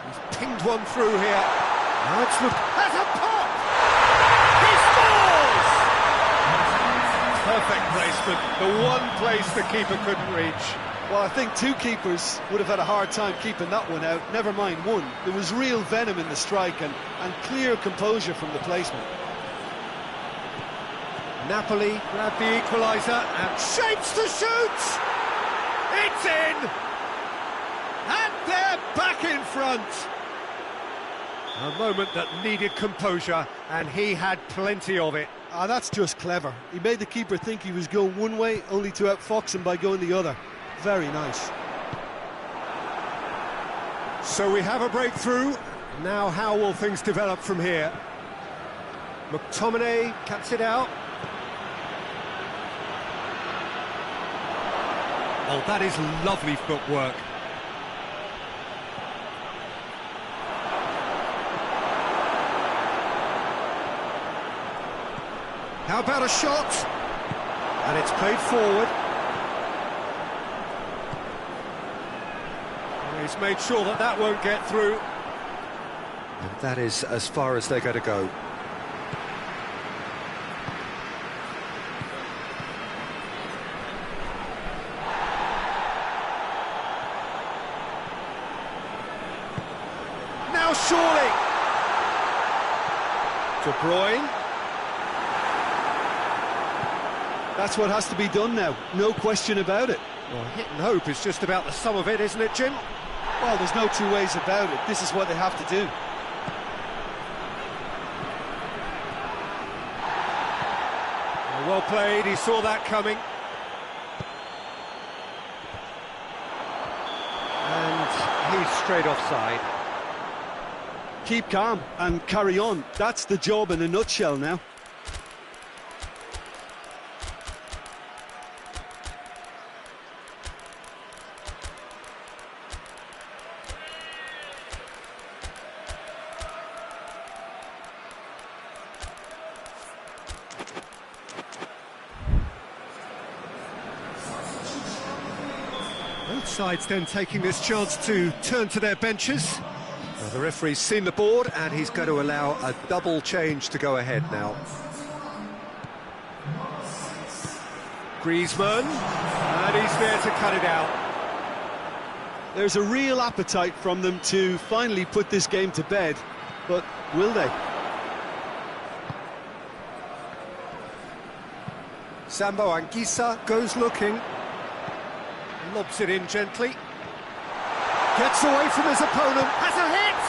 He's pinged one through here. Now it's has a pop! He scores! Perfect placement, the one place the keeper couldn't reach. Well, I think two keepers would have had a hard time keeping that one out, never mind one. There was real venom in the strike and clear composure from the placement. Napoli grab the equaliser and shapes to shoot! It's in! And they're back in front! A moment that needed composure, and he had plenty of it. Ah, that's just clever. He made the keeper think he was going one way, only to outfox him by going the other. Very nice. So we have a breakthrough. Now how will things develop from here? McTominay cuts it out. Oh, that is lovely footwork. How about a shot? And it's played forward. He's made sure that that won't get through. And that is as far as they're going to go. Now surely! De Bruyne. That's what has to be done now, no question about it. Well, hit and hope is just about the sum of it, isn't it, Jim? Well, there's no two ways about it. This is what they have to do. Well played, he saw that coming. And he's straight offside. Keep calm and carry on. That's the job in a nutshell now. Both sides then taking this chance to turn to their benches. Now the referee's seen the board and he's going to allow a double change to go ahead now. Griezmann, and he's there to cut it out. There's a real appetite from them to finally put this game to bed, but will they? Sambo Anguissa goes looking. Lobs it in gently. Gets away from his opponent. Has a hit!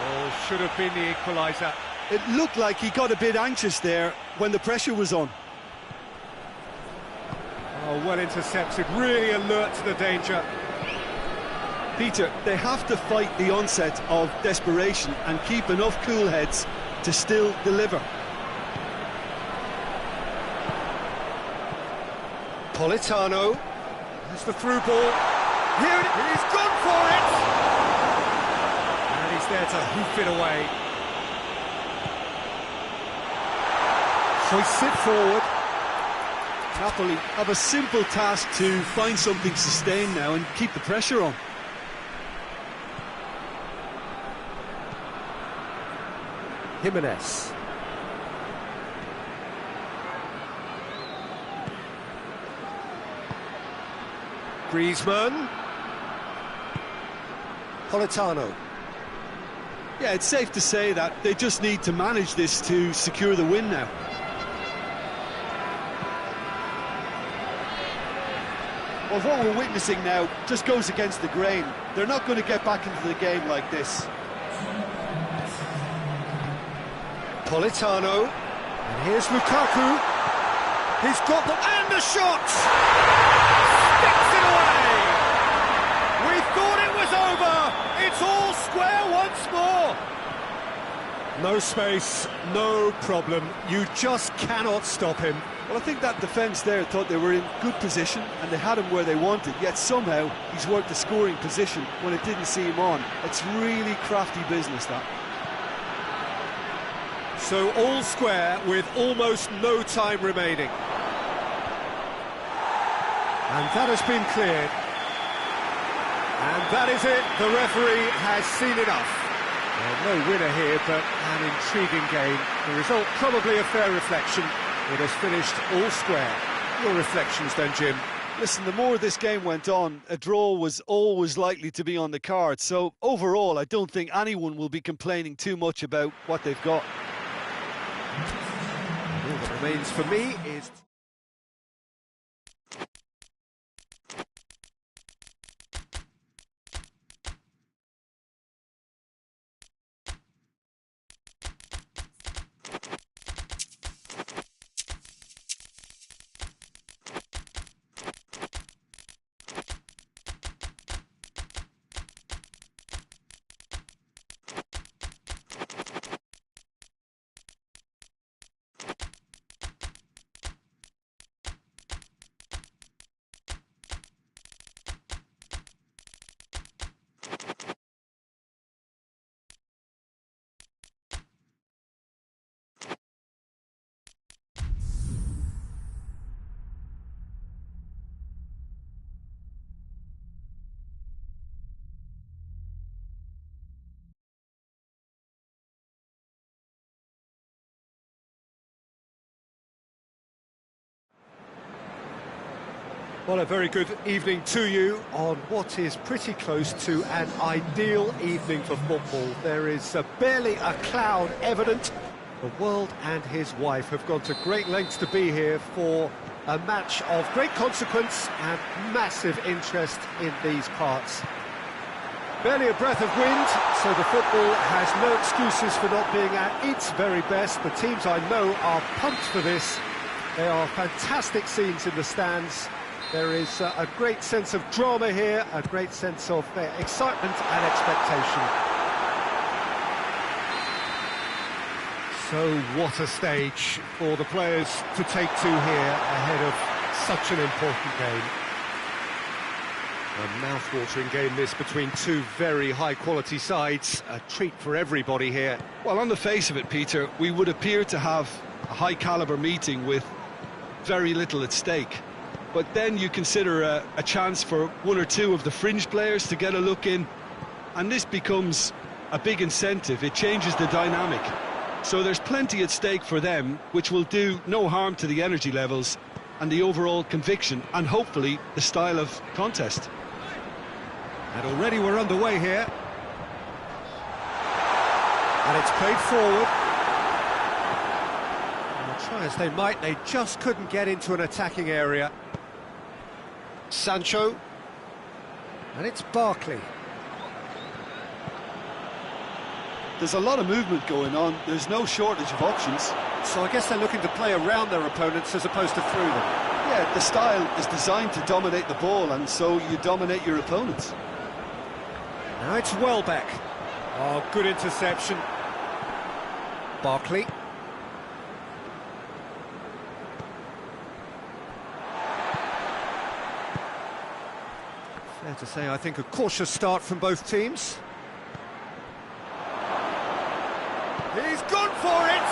Oh, should have been the equaliser. It looked like he got a bit anxious there when the pressure was on. Oh, well intercepted. Really alert to the danger. Peter, they have to fight the onset of desperation and keep enough cool heads to still deliver. Politano, there's the through ball. Here it is, he's gone for it! And he's there to hoof it away. Hoists it forward. Napoli have a simple task to find something sustained now and keep the pressure on. Jimenez. Griezmann. Politano. Yeah, it's safe to say that they just need to manage this to secure the win now. Well, what we're witnessing now just goes against the grain. They're not going to get back into the game like this. Politano. And here's Lukaku. He's got the... and the shot! Sticks it away! We thought it was over! It's all square once more! No space, no problem. You just cannot stop him. Well, I think that defence there thought they were in good position and they had him where they wanted, yet somehow he's worked the scoring position when it didn't see him on. It's really crafty business, that. So all square with almost no time remaining. And that has been cleared. And that is it. The referee has seen enough. Well, no winner here, but an intriguing game. The result probably a fair reflection. It has finished all square. Your reflections then, Jim? Listen, the more this game went on, a draw was always likely to be on the cards. So overall, I don't think anyone will be complaining too much about what they've got. All that remains for me is... Well, a very good evening to you on what is pretty close to an ideal evening for football. There is barely a cloud evident. The world and his wife have gone to great lengths to be here for a match of great consequence and massive interest in these parts. Barely a breath of wind, so the football has no excuses for not being at its very best. The teams I know are pumped for this. There are fantastic scenes in the stands. There is a great sense of drama here, a great sense of excitement and expectation. So what a stage for the players to take to here ahead of such an important game. A mouth-watering game this between two very high-quality sides, a treat for everybody here. Well, on the face of it, Peter, we would appear to have a high-caliber meeting with very little at stake. But then you consider a chance for one or two of the fringe players to get a look in, and this becomes a big incentive. It changes the dynamic. So there's plenty at stake for them, which will do no harm to the energy levels and the overall conviction, and hopefully the style of contest. And already we're underway here. And it's played forward. And try as they might, they just couldn't get into an attacking area. Sancho, and it's Barkley. There's a lot of movement going on, there's no shortage of options. So I guess they're looking to play around their opponents as opposed to through them. Yeah, the style is designed to dominate the ball, and so you dominate your opponents. Now it's Welbeck. Oh, good interception. Barkley. Fair to say, I think, a cautious start from both teams. He's gone for it!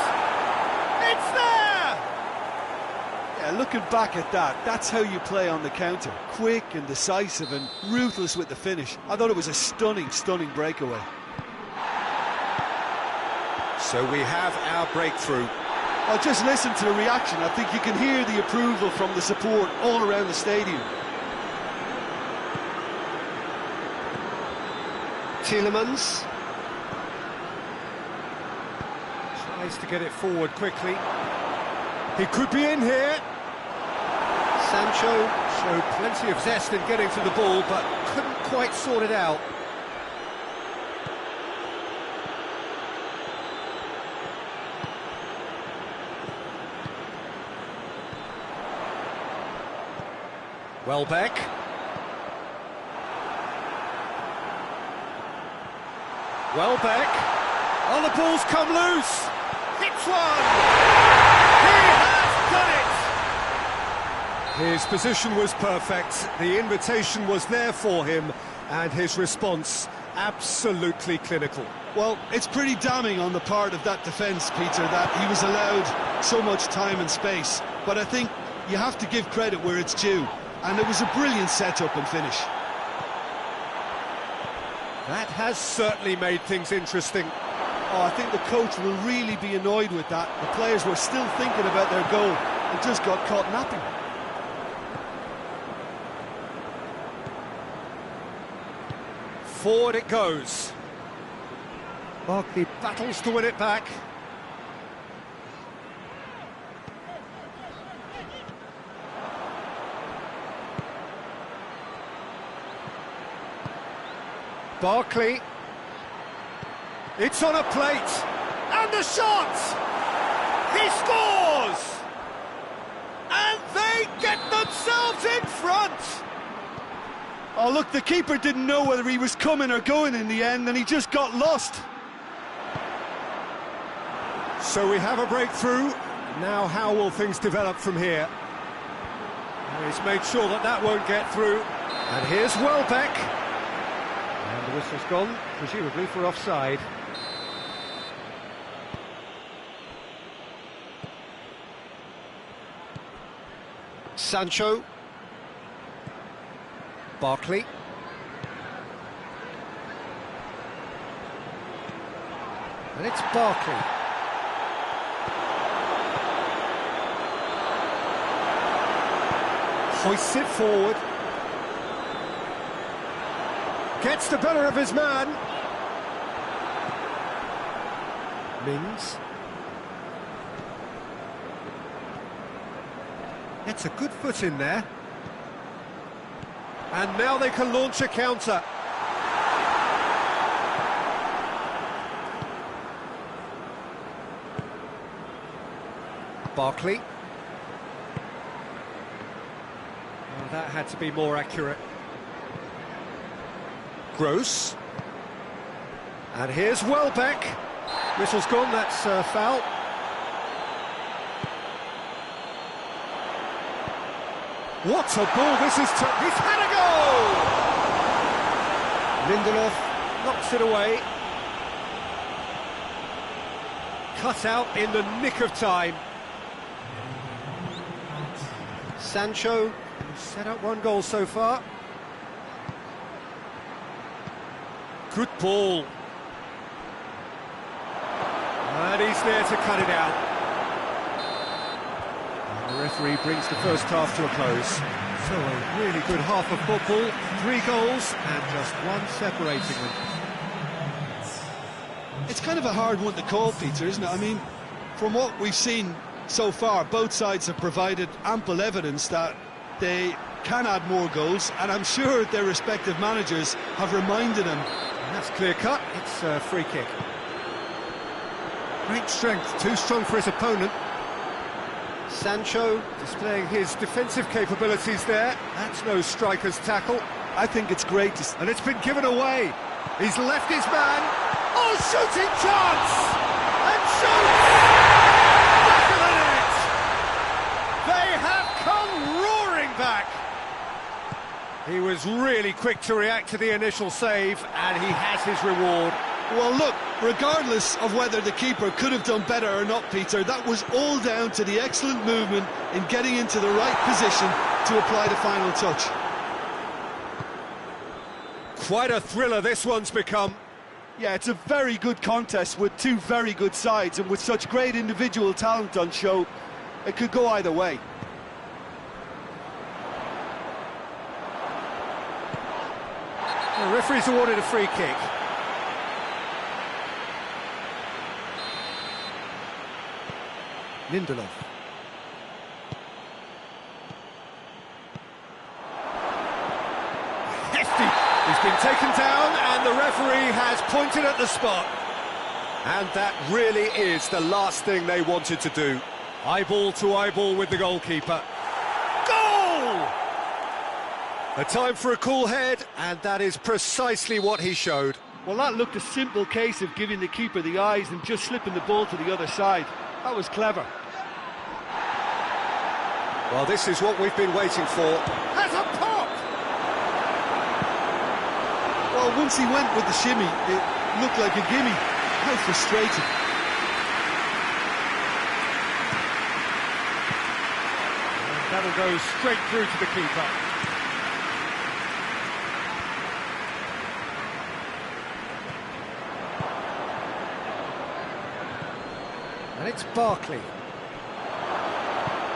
It's there! Yeah, looking back at that, that's how you play on the counter. Quick and decisive and ruthless with the finish. I thought it was a stunning, stunning breakaway. So we have our breakthrough. Oh, just listen to the reaction. I think you can hear the approval from the support all around the stadium. Tielemans tries to get it forward quickly. He could be in here. Sancho showed plenty of zest in getting to the ball, but couldn't quite sort it out. Welbeck. Welbeck. Oh, the ball's come loose. Hits one. He has done it. His position was perfect. The invitation was there for him, and his response absolutely clinical. Well, it's pretty damning on the part of that defence, Peter, that he was allowed so much time and space. But I think you have to give credit where it's due, and it was a brilliant setup and finish. That has certainly made things interesting. Oh, I think the coach will really be annoyed with that. The players were still thinking about their goal and just got caught napping. Forward it goes. Barkley battles to win it back. Barkley. It's on a plate. And the shot! He scores! And they get themselves in front! Oh, look, the keeper didn't know whether he was coming or going in the end, and he just got lost. So we have a breakthrough. Now how will things develop from here? He's made sure that that won't get through. And here's Welbeck. And the whistle's gone, presumably for offside. Sancho. Barkley. And it's Barkley. Hoists it forward. Gets the better of his man. Mings. Gets a good foot in there. And now they can launch a counter. Barkley. Oh, that had to be more accurate. Gross. And here's Welbeck. Whistle's gone, that's foul. What a ball this is! He's had a goal! Lindelof knocks it away. Cut out in the nick of time. Sancho set up one goal so far. Good ball. And he's there to cut it out. And the referee brings the first half to a close. So a really good half of football. 3 goals and just one separating them. It's kind of a hard one to call, Peter, isn't it? I mean, from what we've seen so far, both sides have provided ample evidence that they can add more goals, and I'm sure their respective managers have reminded them. And that's clear cut, it's a free kick. Great strength, too strong for his opponent. Sancho displaying his defensive capabilities there. That's no striker's tackle. I think it's great to... And it's been given away. He's left his man. Oh, shooting chance! And shoots! Back of the net! They have come roaring back! He was really quick to react to the initial save, and he has his reward. Well, look, regardless of whether the keeper could have done better or not, Peter, that was all down to the excellent movement in getting into the right position to apply the final touch. Quite a thriller this one's become. Yeah, it's a very good contest with two very good sides, and with such great individual talent on show, it could go either way. The referee's awarded a free kick. Lindelof. Hefty! He's been taken down and the referee has pointed at the spot. And that really is the last thing they wanted to do. Eyeball to eyeball with the goalkeeper. Goal! A time for a cool head, and that is precisely what he showed. Well, that looked a simple case of giving the keeper the eyes and just slipping the ball to the other side. That was clever. Well, this is what we've been waiting for. Has a pop! Well, once he went with the shimmy, it looked like a gimme. How frustrating. And that'll go straight through to the keeper. And it's Barkley.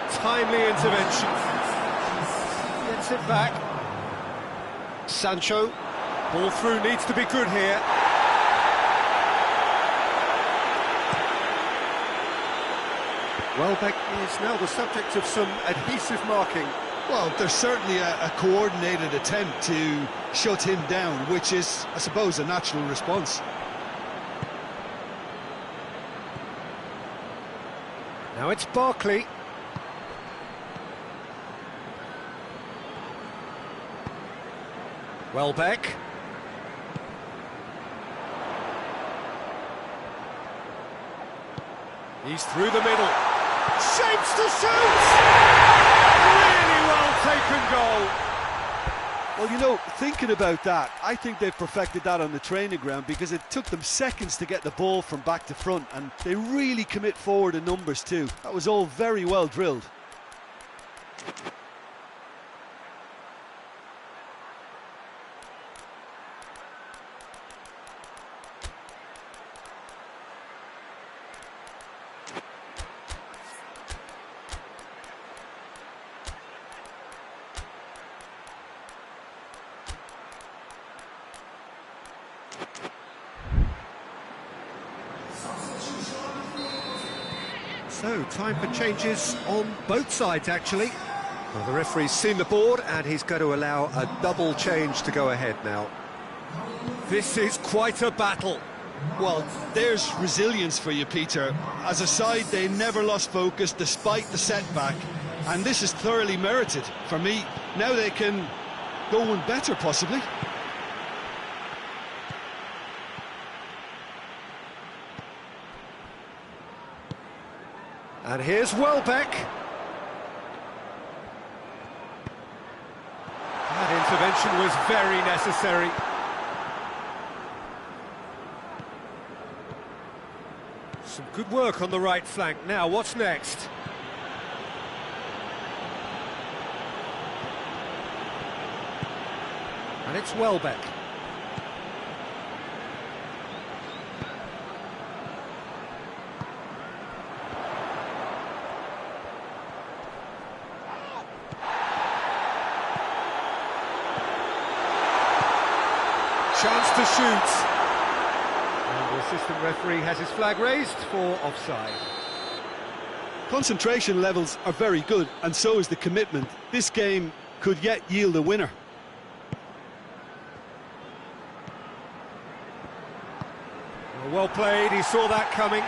Timely intervention. Gets it back. Sancho. Ball through needs to be good here. Welbeck is now the subject of some adhesive marking. Well, there's certainly a coordinated attempt to shut him down, which is, I suppose, a natural response. Now it's Barkley. Welbeck. He's through the middle. Shapes to shoot! Really well taken goal. Well, you know, thinking about that, I think they've perfected that on the training ground, because it took them seconds to get the ball from back to front, and they really commit forward in numbers too. That was all very well drilled. So, time for changes on both sides, actually. Well, the referee's seen the board, and he's going to allow a double change to go ahead now. This is quite a battle. Well, there's resilience for you, Peter. As a side, they never lost focus despite the setback, and this is thoroughly merited for me. Now they can go one better, possibly. And here's Welbeck. That intervention was very necessary. Some good work on the right flank. Now, what's next? And it's Welbeck. Chance to shoot. And the assistant referee has his flag raised for offside. Concentration levels are very good, and so is the commitment. This game could yet yield a winner. Well played, he saw that coming.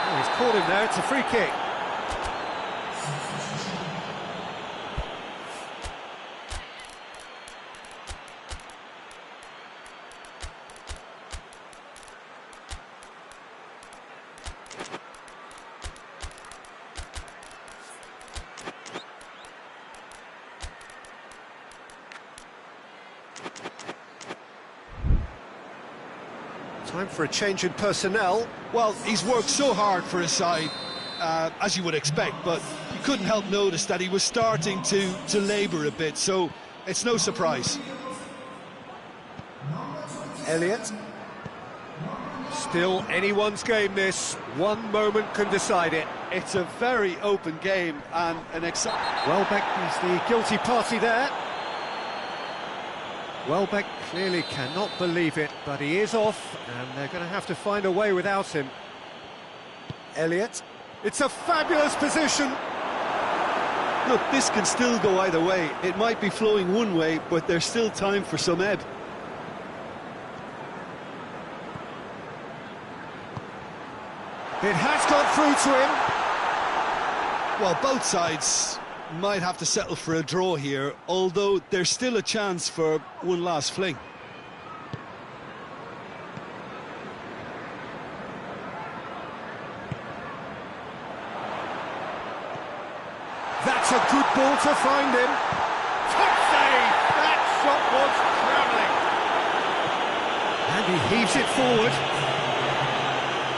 Oh, he's caught him there, it's a free kick. Time for a change in personnel. Well, he's worked so hard for his side, as you would expect, but you couldn't help notice that he was starting to labour a bit, so it's no surprise. Elliott. Still anyone's game, this. One moment can decide it. It's a very open game and an Welbeck is the guilty party there. Welbeck clearly cannot believe it, but he is off, and they're going to have to find a way without him. Elliott. It's a fabulous position. Look, this can still go either way. It might be flowing one way, but there's still time for some ebb. It has got through to him. Well, both sides might have to settle for a draw here, although there's still a chance for one last fling. That's a good ball to find him. Top save! That shot was travelling. And he heaves it forward.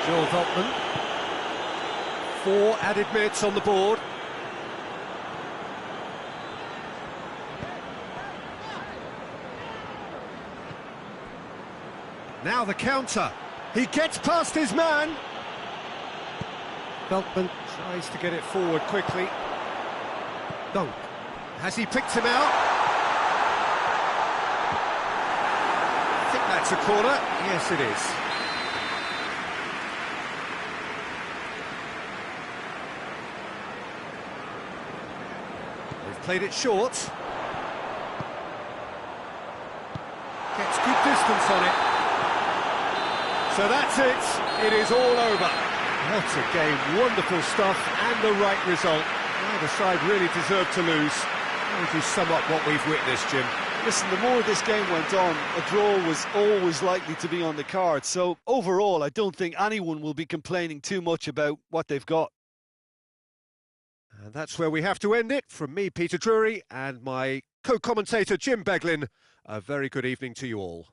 Joel Veltman. 4 added minutes on the board. Now the counter. He gets past his man. Veltman tries to get it forward quickly. Dunk. Has he picked him out? I think that's a corner. Yes, it is. They've played it short. Gets good distance on it. So that's it. It is all over. What a game. Wonderful stuff and the right result. Neither side really deserved to lose. How would you sum up what we've witnessed, Jim? Listen, the more this game went on, a draw was always likely to be on the card. So overall, I don't think anyone will be complaining too much about what they've got. And that's where we have to end it. From me, Peter Drury, and my co-commentator, Jim Beglin, a very good evening to you all.